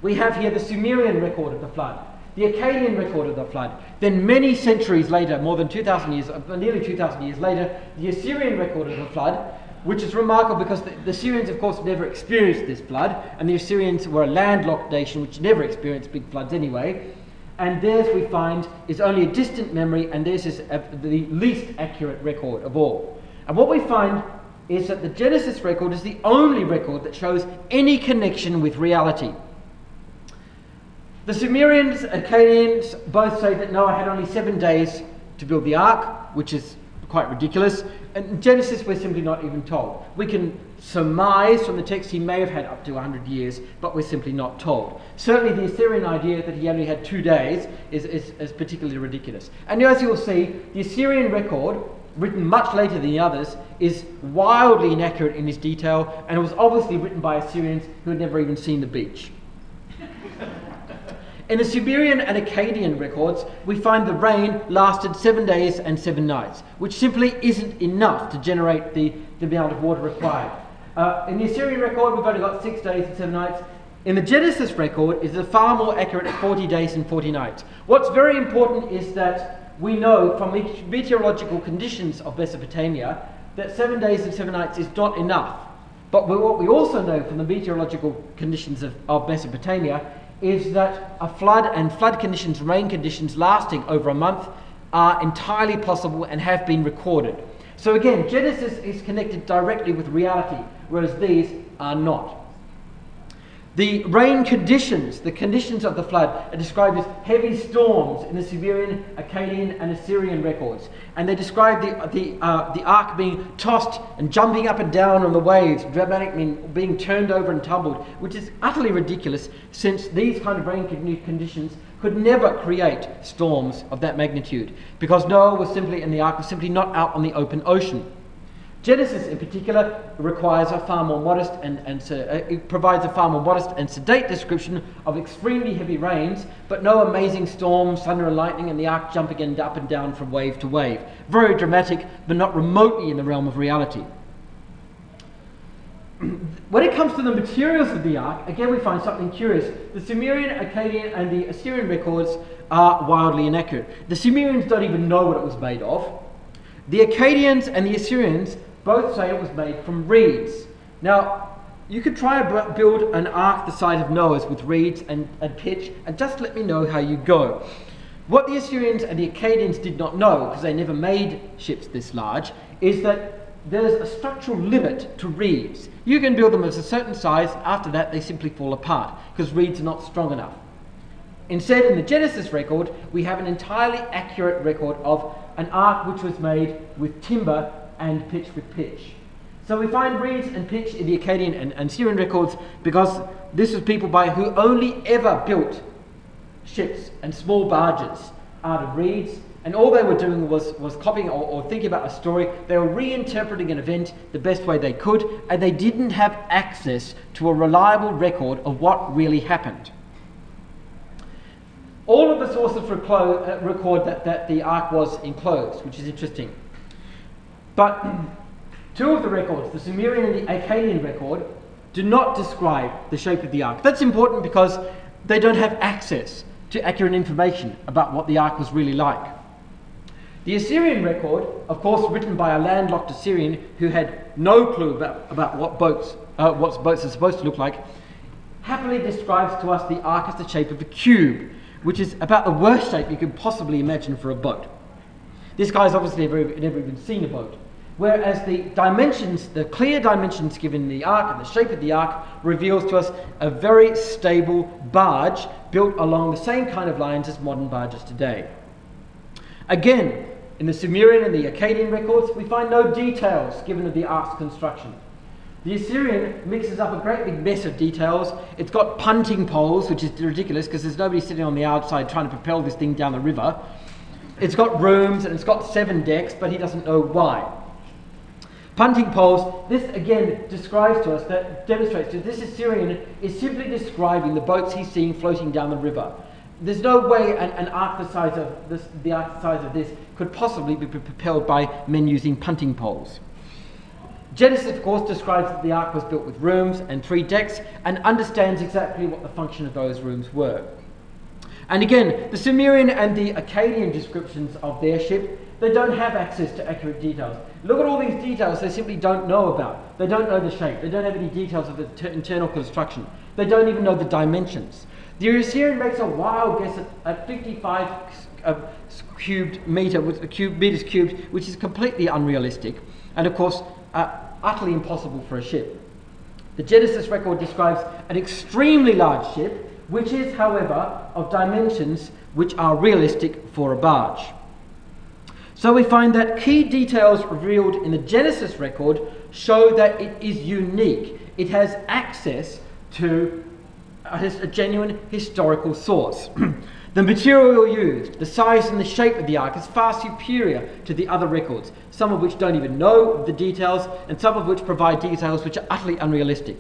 We have here the Sumerian record of the flood, the Akkadian record of the flood. Then many centuries later, more than 2,000 years, nearly 2,000 years later, the Assyrian record of the flood, which is remarkable because the Assyrians, of course, never experienced this flood, and the Assyrians were a landlocked nation which never experienced big floods anyway. And theirs, we find, is only a distant memory, and theirs is the least accurate record of all. And what we find is that the Genesis record is the only record that shows any connection with reality. The Sumerians and Akkadians both say that Noah had only 7 days to build the ark, which is quite ridiculous. And in Genesis, we're simply not even told. We can surmise from the text he may have had up to 100 years, but we're simply not told. Certainly the Assyrian idea that he only had 2 days is particularly ridiculous. And as you'll see, the Assyrian record, written much later than the others, is wildly inaccurate in its detail, and it was obviously written by Assyrians who had never even seen the beach. In the Sumerian and Akkadian records, we find the rain lasted 7 days and 7 nights, which simply isn't enough to generate the amount of water required. In the Assyrian record, we've only got 6 days and 7 nights. In the Genesis record, it's a far more accurate 40 days and 40 nights. What's very important is that we know from the meteorological conditions of Mesopotamia that 7 days and 7 nights is not enough. But what we also know from the meteorological conditions of Mesopotamia is that a flood and flood conditions, rain conditions lasting over a month are entirely possible and have been recorded. So again, Genesis is connected directly with reality, whereas these are not. The rain conditions, the conditions of the flood, are described as heavy storms in the Sumerian, Akkadian, and Assyrian records. And they describe the ark being tossed and jumping up and down on the waves, dramatically being turned over and tumbled, which is utterly ridiculous, since these kind of rain conditions could never create storms of that magnitude, because Noah was simply, and the ark was simply not out on the open ocean. Genesis, in particular, requires a far more modest it provides a far more modest and sedate description of extremely heavy rains, but no amazing storms, thunder and lightning, and the ark jumping up and down from wave to wave. Very dramatic, but not remotely in the realm of reality. When it comes to the materials of the ark, again we find something curious. The Sumerian, Akkadian, and the Assyrian records are wildly inaccurate. The Sumerians don't even know what it was made of. The Akkadians and the Assyrians both say it was made from reeds. Now, you could try and build an ark the size of Noah's with reeds and pitch, and just let me know how you go. What the Assyrians and the Akkadians did not know, because they never made ships this large, is that there's a structural limit to reeds. You can build them of a certain size, after that they simply fall apart, because reeds are not strong enough. Instead, in the Genesis record, we have an entirely accurate record of an ark which was made with timber and pitched with pitch. So we find reeds and pitch in the Akkadian and Assyrian records, because this was people who only ever built ships and small barges out of reeds, and all they were doing was copying or thinking about a story. They were reinterpreting an event the best way they could, and they didn't have access to a reliable record of what really happened. All of the sources record that the ark was enclosed, which is interesting. But two of the records, the Sumerian and the Akkadian record, do not describe the shape of the ark. That's important because they don't have access to accurate information about what the ark was really like. The Assyrian record, of course written by a landlocked Assyrian who had no clue about what boats are supposed to look like, happily describes to us the ark as the shape of a cube, which is about the worst shape you could possibly imagine for a boat. This guy's obviously never even seen a boat. Whereas the dimensions, the clear dimensions given in the ark and the shape of the ark reveals to us a very stable barge built along the same kind of lines as modern barges today. Again, in the Sumerian and the Akkadian records, we find no details given of the ark's construction. The Assyrian mixes up a great big mess of details. It's got punting poles, which is ridiculous because there's nobody sitting on the outside trying to propel this thing down the river. It's got rooms and it's got 7 decks, but he doesn't know why. Punting poles, this again demonstrates to us that this Assyrian is simply describing the boats he's seeing floating down the river. There's no way an ark the size of this could possibly be propelled by men using punting poles. Genesis, of course, describes that the ark was built with rooms and 3 decks and understands exactly what the function of those rooms were. And again, the Sumerian and the Akkadian descriptions of their ship, they don't have access to accurate details. Look at all these details they simply don't know about. They don't know the shape. They don't have any details of the internal construction. They don't even know the dimensions. The Assyrian makes a wild guess at 55 meters cubed, which is completely unrealistic, and of course utterly impossible for a ship. The Genesis record describes an extremely large ship, which is, however, of dimensions which are realistic for a barge. So we find that key details revealed in the Genesis record show that it is unique. It has access to a genuine historical source. The material used, the size and the shape of the ark is far superior to the other records, some of which don't even know the details, and some of which provide details which are utterly unrealistic.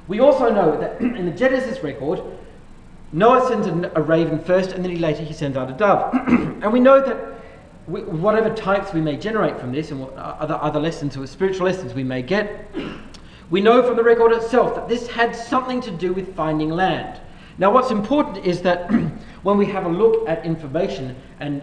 We also know that in the Genesis record, Noah sends a raven first, and then later he sends out a dove. And we know that whatever types we may generate from this, and what other lessons or spiritual lessons we may get, we know from the record itself that this had something to do with finding land. Now what's important is that when we have a look at information and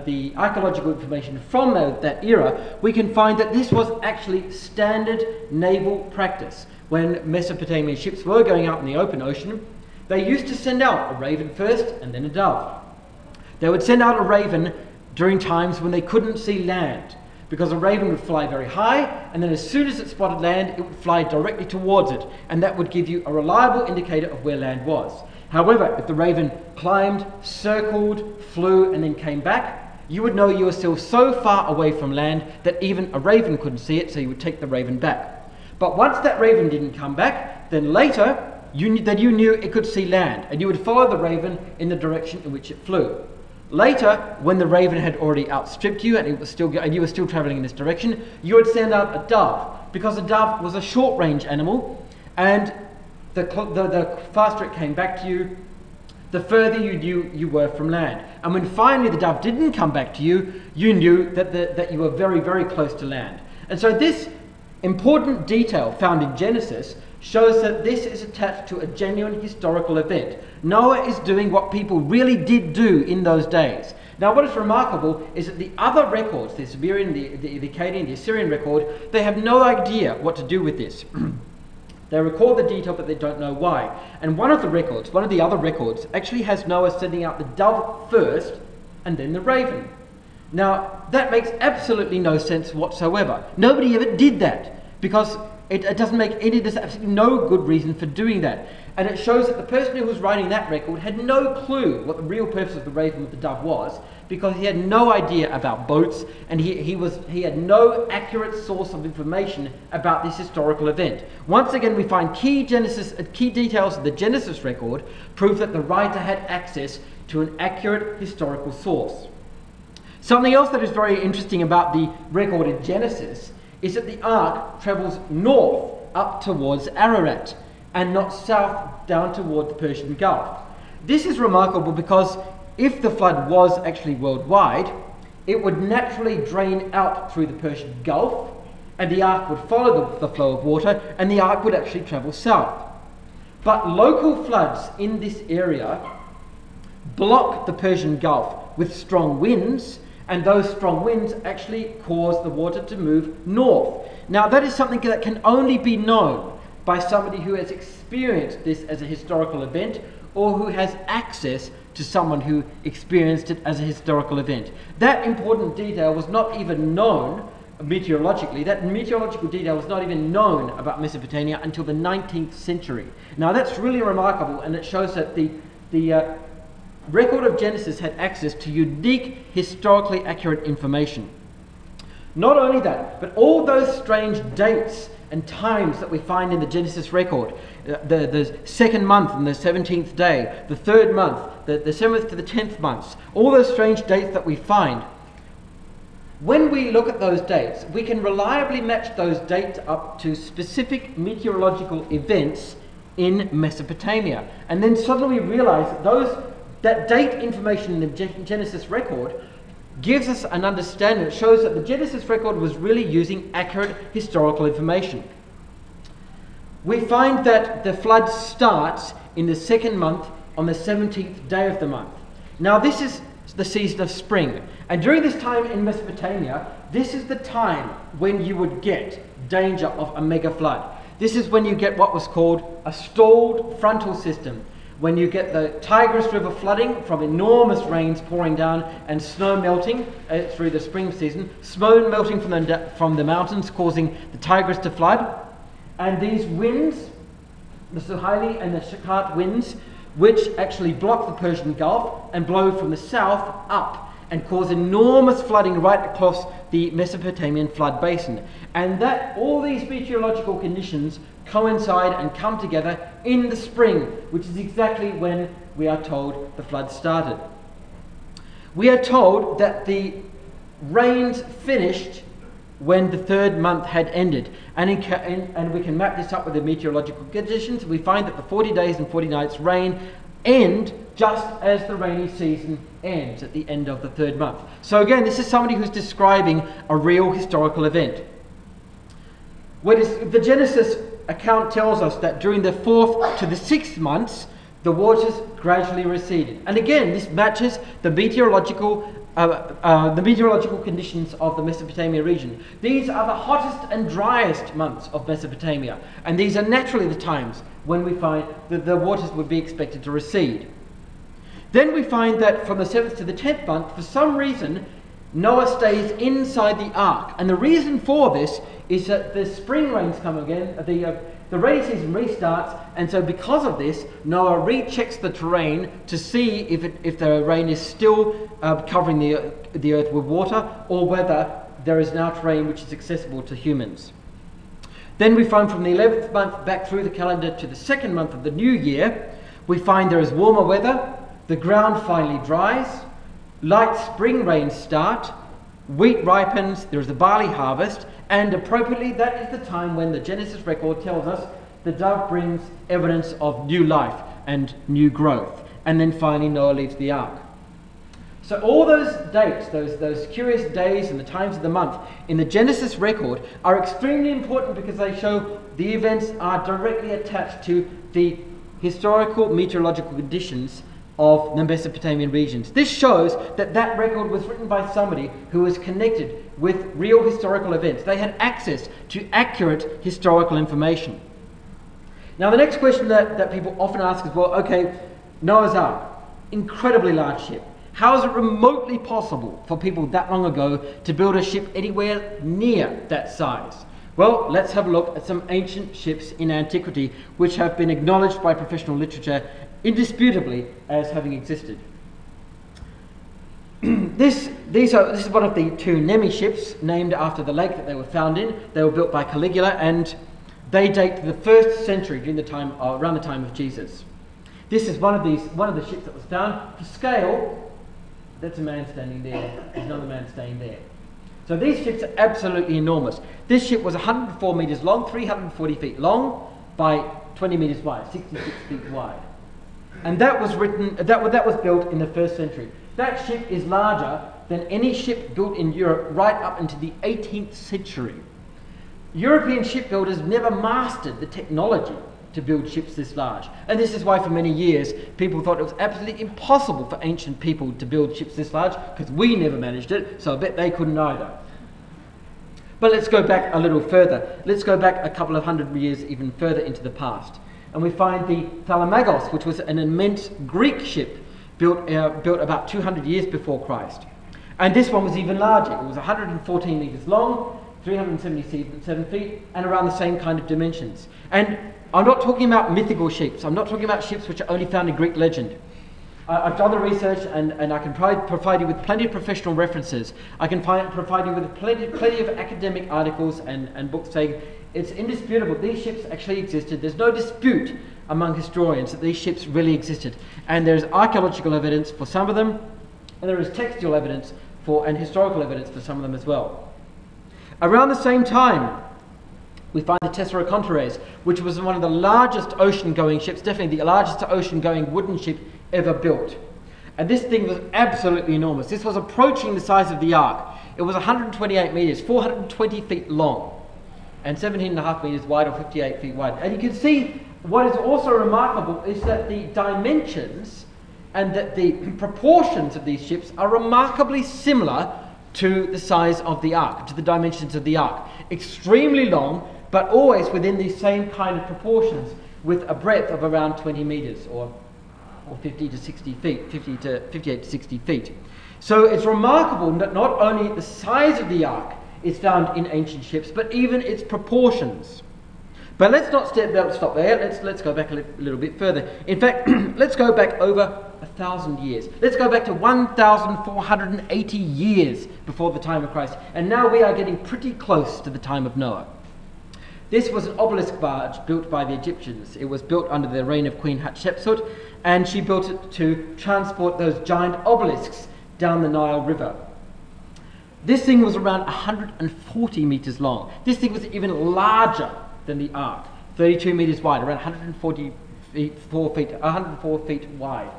the archaeological information from that era, we can find that this was actually standard naval practice. When Mesopotamian ships were going out in the open ocean, they used to send out a raven first and then a dove. They would send out a raven during times when they couldn't see land, because a raven would fly very high, and then as soon as it spotted land, it would fly directly towards it, and that would give you a reliable indicator of where land was. However, if the raven climbed, circled, flew, and then came back, you would know you were still so far away from land that even a raven couldn't see it, so you would take the raven back. But once that raven didn't come back, then later you knew it could see land, and you would follow the raven in the direction in which it flew. Later, when the raven had already outstripped you and you were still traveling in this direction, you would send out a dove, because a dove was a short-range animal, and the faster it came back to you, the further you knew you were from land. And when finally the dove didn't come back to you, you knew that you were very, very close to land. And so this important detail found in Genesis shows that this is attached to a genuine historical event. Noah is doing what people really did do in those days. Now, what is remarkable is that the other records, the Sumerian, the Akkadian, the Assyrian record, they have no idea what to do with this. They record the detail, but they don't know why. And one of the other records, actually has Noah sending out the dove first and then the raven. Now, that makes absolutely no sense whatsoever. Nobody ever did that, because it doesn't make there's absolutely no good reason for doing that. And it shows that the person who was writing that record had no clue what the real purpose of the raven with the dove was, because he had no idea about boats, and he had no accurate source of information about this historical event. Once again, we find key details of the Genesis record prove that the writer had access to an accurate historical source. Something else that is very interesting about the record in Genesis is that the ark travels north up towards Ararat and not south down toward the Persian Gulf. This is remarkable because if the flood was actually worldwide, it would naturally drain out through the Persian Gulf, and the ark would follow the flow of water, and the ark would actually travel south. But local floods in this area block the Persian Gulf with strong winds, and those strong winds actually cause the water to move north. Now, that is something that can only be known by somebody who has experienced this as a historical event, or who has access to someone who experienced it as a historical event. That important detail was not even known meteorologically. That meteorological detail was not even known about Mesopotamia until the 19th century. Now, that's really remarkable, and it shows that the record of Genesis had access to unique, historically accurate information. Not only that, but all those strange dates and times that we find in the Genesis record, the second month and the 17th day, the third month, the 7th to the 10th months, all those strange dates that we find, when we look at those dates, we can reliably match those dates up to specific meteorological events in Mesopotamia. And then suddenly we realize that date information in the Genesis record gives us an understanding that shows that the Genesis record was really using accurate historical information. We find that the flood starts in the second month on the 17th day of the month. Now, this is the season of spring, and during this time in Mesopotamia, this is the time when you would get danger of a mega flood. This is when you get what was called a stalled frontal system, when you get the Tigris River flooding from enormous rains pouring down and snow melting through the spring season, snow melting from the mountains causing the Tigris to flood, and these winds, the Suhaili and the Shakat winds, which actually block the Persian Gulf and blow from the south up and cause enormous flooding right across the Mesopotamian flood basin. And that all these meteorological conditions coincide and come together in the spring, which is exactly when we are told the flood started. We are told that the rains finished when the third month had ended, and we can map this up with the meteorological conditions. We find that the 40 days and 40 nights rain end just as the rainy season ends at the end of the third month. So again, this is somebody who's describing a real historical event. The Genesis account tells us that during the 4th to the 6th months, the waters gradually receded. And again, this matches the meteorological conditions of the Mesopotamia region. These are the hottest and driest months of Mesopotamia, and these are naturally the times when we find that the waters would be expected to recede. Then we find that from the 7th to the 10th month, for some reason, Noah stays inside the ark. And the reason for this is that the spring rains come again, the rainy season restarts, and so because of this, Noah rechecks the terrain to see if the rain is still covering the earth with water, or whether there is now terrain which is accessible to humans. Then we find from the 11th month back through the calendar to the 2nd month of the new year, we find there is warmer weather, the ground finally dries, light spring rains start, wheat ripens, there is the barley harvest, and appropriately that is the time when the Genesis record tells us the dove brings evidence of new life and new growth. And then finally Noah leaves the ark. So all those dates, those curious days and the times of the month in the Genesis record are extremely important because they show the events are directly attached to the historical meteorological conditions of the Mesopotamian regions. This shows that that record was written by somebody who was connected with real historical events. They had access to accurate historical information. Now the next question that people often ask is, well, okay, Noah's Ark, incredibly large ship. How is it remotely possible for people that long ago to build a ship anywhere near that size? Well, let's have a look at some ancient ships in antiquity which have been acknowledged by professional literature indisputably as having existed. This is one of the two Nemi ships named after the lake that they were found in. They were built by Caligula and they date to the 1st century during around the time of Jesus. This is one of the ships that was found. To scale, that's a man standing there, there's another man staying there. So these ships are absolutely enormous. This ship was 104 metres long, 340 feet long, by 20 metres wide, 66 feet wide. And that was built in the 1st century. That ship is larger than any ship built in Europe right up into the 18th century. European shipbuilders never mastered the technology to build ships this large. And this is why for many years people thought it was absolutely impossible for ancient people to build ships this large, because we never managed it, so I bet they couldn't either. But let's go back a little further. Let's go back a couple of hundred years even further into the past. And we find the Thalamagos, which was an immense Greek ship built about 200 years before Christ. And this one was even larger. It was 114 metres long, 377 feet, and around the same kind of dimensions. And I'm not talking about mythical ships. I'm not talking about ships which are only found in Greek legend. I've done the research and I can provide you with plenty of professional references. I can provide you with plenty of academic articles and books saying it's indisputable these ships actually existed. There's no dispute among historians that these ships really existed. And there's archaeological evidence for some of them, and there is textual evidence and historical evidence for some of them as well. Around the same time, we find the Tessera-Contreras, which was one of the largest ocean-going ships, definitely the largest ocean-going wooden ship ever built. And this thing was absolutely enormous. This was approaching the size of the Ark. It was 128 metres, 420 feet long, and 17.5 metres wide, or 58 feet wide. And you can see what is also remarkable is that the dimensions and that the proportions of these ships are remarkably similar to the size of the Ark, to the dimensions of the Ark. Extremely long, but always within these same kind of proportions, with a breadth of around 20 metres, or 50 to 60 feet, 58 to 60 feet. So it's remarkable that not only the size of the Ark is found in ancient ships, but even its proportions. But let's not stop there. Let's go back a little bit further. In fact, let's go back over 1,000 years. Let's go back to 1,480 years before the time of Christ. And now we are getting pretty close to the time of Noah. This was an obelisk barge built by the Egyptians. It was built under the reign of Queen Hatshepsut, and she built it to transport those giant obelisks down the Nile River. This thing was around 140 metres long. This thing was even larger than the Ark, 32 metres wide, around 104 feet wide.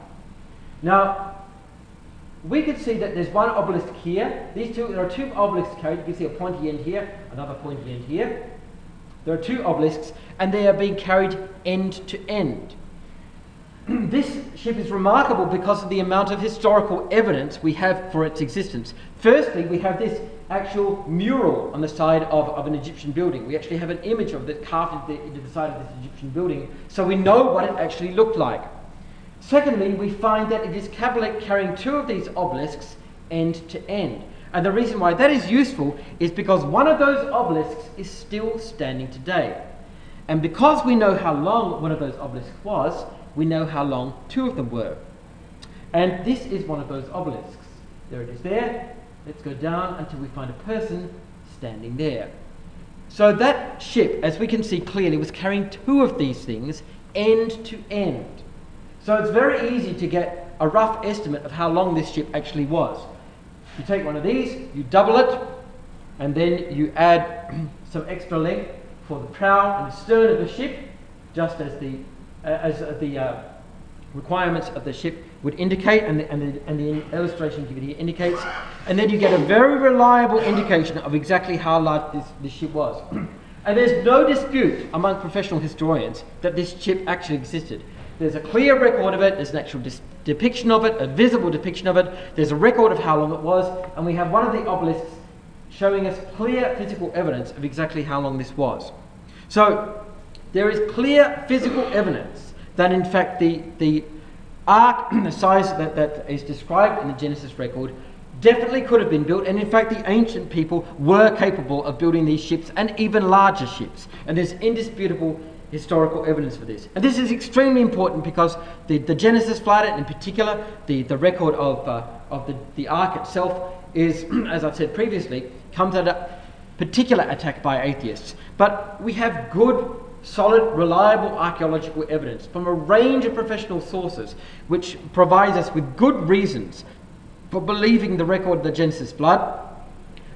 Now, we could see that there's one obelisk here. There are two obelisks carried. You can see a pointy end here, another pointy end here. There are two obelisks, and they are being carried end to end. This ship is remarkable because of the amount of historical evidence we have for its existence. Firstly, we have this actual mural on the side of an Egyptian building. We actually have an image of it carved into the side of this Egyptian building, so we know what it actually looked like. Secondly, we find that it is carrying two of these obelisks end to end. And the reason why that is useful is because one of those obelisks is still standing today. And because we know how long one of those obelisks was, we know how long two of them were. And this is one of those obelisks. There it is there. Let's go down until we find a person standing there. So that ship, as we can see clearly, was carrying two of these things end to end. So it's very easy to get a rough estimate of how long this ship actually was. You take one of these, you double it, and then you add some extra length for the prow and the stern of the ship, just as the requirements of the ship would indicate, and the illustration given here indicates. And then you get a very reliable indication of exactly how large this ship was. And there's no dispute among professional historians that this ship actually existed. There's a clear record of it, there's an actual depiction of it, a visible depiction of it, there's a record of how long it was, and we have one of the obelisks showing us clear physical evidence of exactly how long this was. So there is clear physical evidence that in fact the ark, the size that is described in the Genesis record, definitely could have been built, and in fact the ancient people were capable of building these ships and even larger ships, and there's indisputable historical evidence for this. And this is extremely important because the Genesis flood, and in particular the record of the ark itself, is, as I've said previously, comes at a particular attack by atheists. But we have good, solid, reliable archaeological evidence from a range of professional sources which provides us with good reasons for believing the record of the Genesis flood,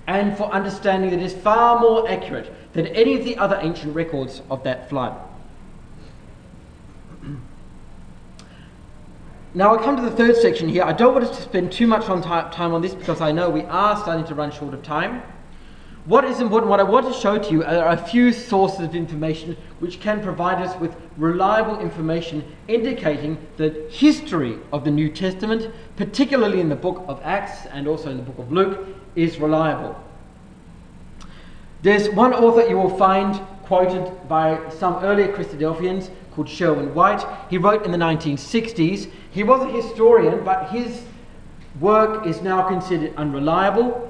and for understanding that it is far more accurate than any of the other ancient records of that flood. Now I come to the third section here. I don't want us to spend too much time on this because I know we are starting to run short of time. What is important, what I want to show to you are a few sources of information which can provide us with reliable information indicating the history of the New Testament, particularly in the book of Acts and also in the book of Luke, is reliable. There's one author you will find quoted by some earlier Christadelphians called Sherwin White. He wrote in the 1960s. He was a historian, but his work is now considered unreliable.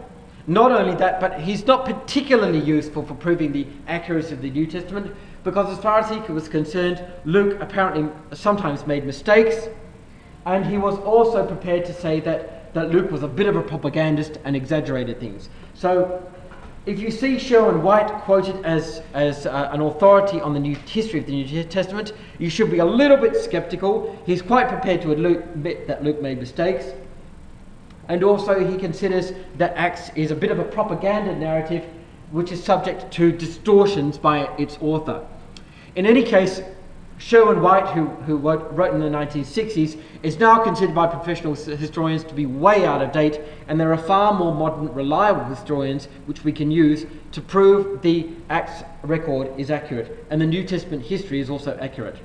Not only that, but he's not particularly useful for proving the accuracy of the New Testament, because as far as he was concerned, Luke apparently sometimes made mistakes, and he was also prepared to say that Luke was a bit of a propagandist and exaggerated things. So if you see Sherwin White quoted as an authority on the history of the New Testament, you should be a little bit skeptical. He's quite prepared to admit that Luke made mistakes. And also he considers that Acts is a bit of a propaganda narrative which is subject to distortions by its author. In any case, Sherwin White, who wrote in the 1960s, is now considered by professional historians to be way out of date, and there are far more modern, reliable historians which we can use to prove the Acts record is accurate, and the New Testament history is also accurate.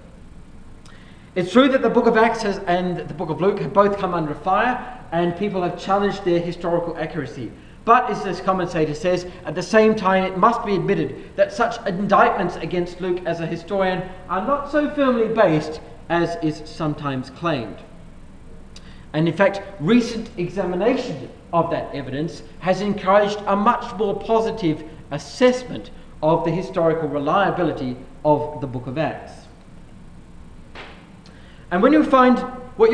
It's true that the book of Acts and the book of Luke have both come under fire, and people have challenged their historical accuracy. But, as this commentator says, at the same time it must be admitted that such indictments against Luke as a historian are not so firmly based as is sometimes claimed. And in fact, recent examination of that evidence has encouraged a much more positive assessment of the historical reliability of the book of Acts. And what you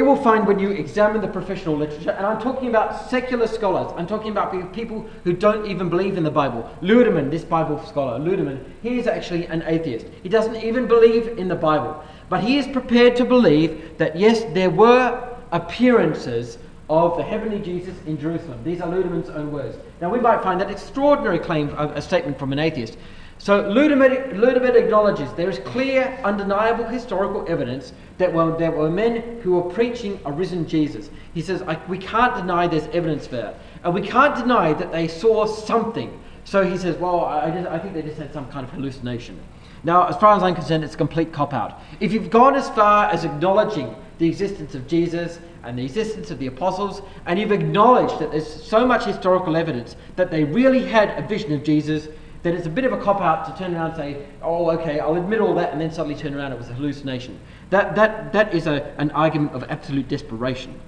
will find when you examine the professional literature, and I'm talking about secular scholars, I'm talking about people who don't even believe in the Bible. Ludemann, this Bible scholar, Ludemann, he is actually an atheist. He doesn't even believe in the Bible. But he is prepared to believe that yes, there were appearances of the heavenly Jesus in Jerusalem. These are Ludemann's own words. Now we might find that extraordinary claim, a statement from an atheist. So Ludemann acknowledges there is clear, undeniable historical evidence that there were men who were preaching a risen Jesus. He says, we can't deny there's evidence for that. And we can't deny that they saw something. So he says, well, I think they just had some kind of hallucination. Now, as far as I'm concerned, it's a complete cop-out. If you've gone as far as acknowledging the existence of Jesus and the existence of the apostles, and you've acknowledged that there's so much historical evidence that they really had a vision of Jesus, then it's a bit of a cop-out to turn around and say, oh, okay, I'll admit all that, and then suddenly turn around, it was a hallucination. That is an argument of absolute desperation.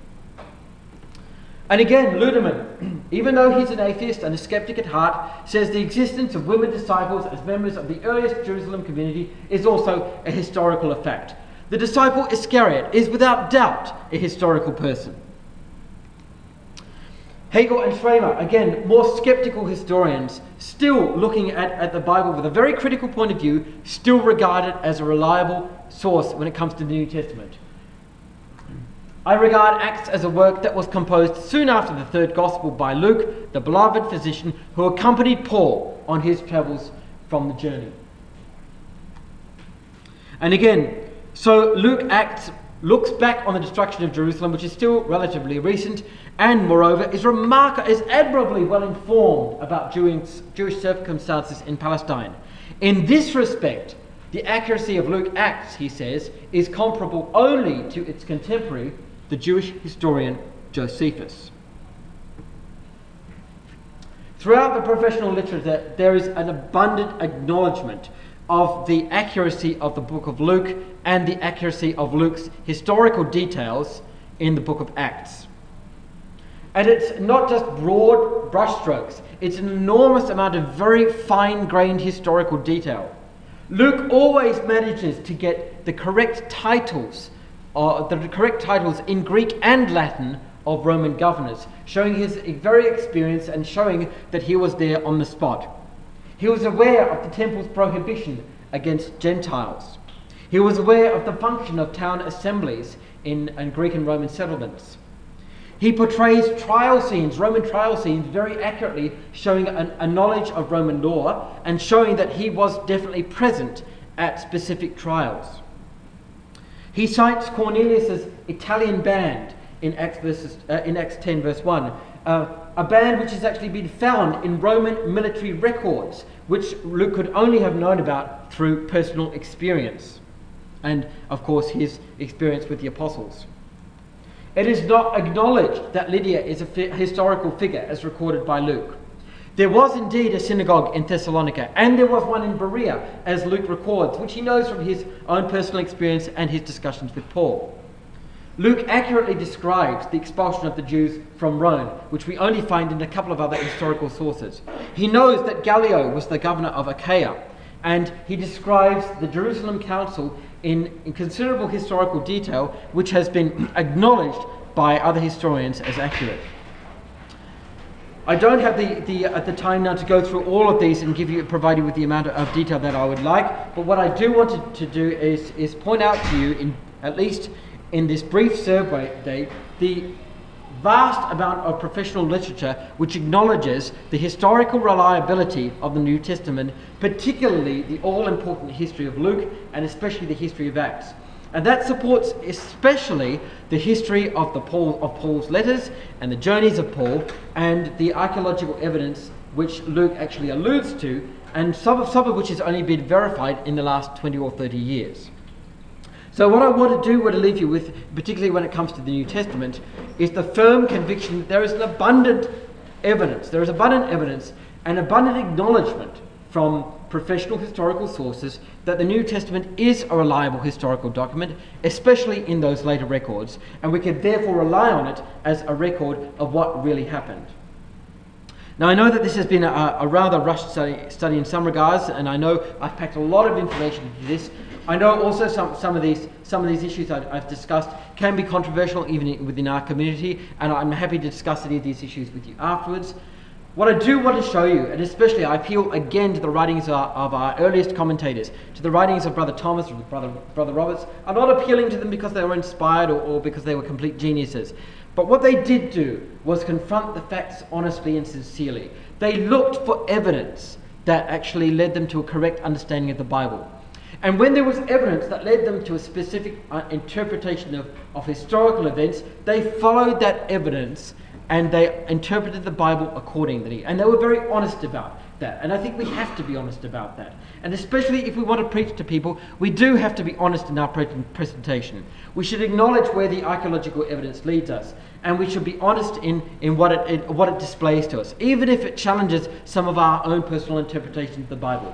And again, Ludemann, even though he's an atheist and a skeptic at heart, says the existence of women disciples as members of the earliest Jerusalem community is also a historical fact. The disciple Iscariot is without doubt a historical person. Hegel and Schremer, again, more skeptical historians, still looking at the Bible with a very critical point of view, still regard it as a reliable source when it comes to the New Testament. I regard Acts as a work that was composed soon after the third gospel by Luke, the beloved physician who accompanied Paul on his travels from the journey. And again, so Acts looks back on the destruction of Jerusalem, which is still relatively recent, and moreover is admirably well informed about Jewish circumstances in Palestine. In this respect, the accuracy of Luke Acts, he says, is comparable only to its contemporary, the Jewish historian Josephus. Throughout the professional literature, there is an abundant acknowledgement of the accuracy of the book of Luke and the accuracy of Luke's historical details in the book of Acts. And it's not just broad brushstrokes, it's an enormous amount of very fine-grained historical detail. Luke always manages to get the correct titles in Greek and Latin of Roman governors, showing his very experience and showing that he was there on the spot. He was aware of the temple's prohibition against Gentiles. He was aware of the function of town assemblies in Greek and Roman settlements. He portrays Roman trial scenes, very accurately, showing a knowledge of Roman law and showing that he was definitely present at specific trials. He cites Cornelius' Italian band in Acts 10 verse 1, a band which has actually been found in Roman military records, which Luke could only have known about through personal experience, and of course his experience with the apostles. It is not acknowledged that Lydia is a historical figure as recorded by Luke. There was indeed a synagogue in Thessalonica, and there was one in Berea, as Luke records, which he knows from his own personal experience and his discussions with Paul. Luke accurately describes the expulsion of the Jews from Rome, which we only find in a couple of other historical sources. He knows that Gallio was the governor of Achaia, and he describes the Jerusalem Council in considerable historical detail, which has been acknowledged by other historians as accurate. I don't have the time now to go through all of these and provide you with the amount of detail that I would like, but what I do want to do is point out to you, at least in this brief survey, the vast amount of professional literature which acknowledges the historical reliability of the New Testament, particularly the all-important history of Luke and especially the history of Acts. And that supports especially the history of Paul's letters and the journeys of Paul and the archaeological evidence which Luke actually alludes to, and some of which has only been verified in the last 20 or 30 years. So what I want to leave you with, particularly when it comes to the New Testament, is the firm conviction that there is abundant evidence and abundant acknowledgement from professional historical sources that the New Testament is a reliable historical document, especially in those later records, and we can therefore rely on it as a record of what really happened. Now, I know that this has been a rather rushed study in some regards, and I know I've packed a lot of information into this. I know also some of these issues I've discussed can be controversial even within our community, and I'm happy to discuss any of these issues with you afterwards. What I do want to show you, and especially I appeal again to the writings of our earliest commentators, to the writings of Brother Thomas or Brother Roberts. I'm not appealing to them because they were inspired or because they were complete geniuses. But what they did do was confront the facts honestly and sincerely. They looked for evidence that actually led them to a correct understanding of the Bible. And when there was evidence that led them to a specific interpretation of historical events, they followed that evidence and they interpreted the Bible accordingly. And they were very honest about that. And I think we have to be honest about that. And especially if we want to preach to people, we do have to be honest in our presentation. We should acknowledge where the archaeological evidence leads us. And we should be honest in what it displays to us, even if it challenges some of our own personal interpretations of the Bible.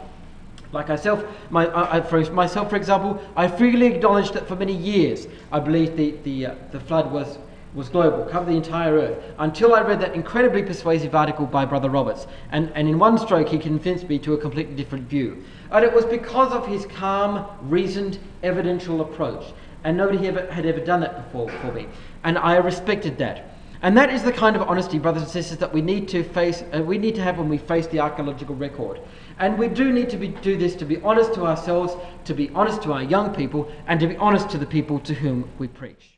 Like for myself, for example, I freely acknowledge that for many years I believed the flood was was global, covered the entire earth, until I read that incredibly persuasive article by Brother Roberts. And in one stroke he convinced me to a completely different view. And it was because of his calm, reasoned, evidential approach. And nobody had ever done that before for me. And I respected that. And that is the kind of honesty, brothers and sisters, that we need to have when we face the archaeological record. And we do need to do this to be honest to ourselves, to be honest to our young people, and to be honest to the people to whom we preach.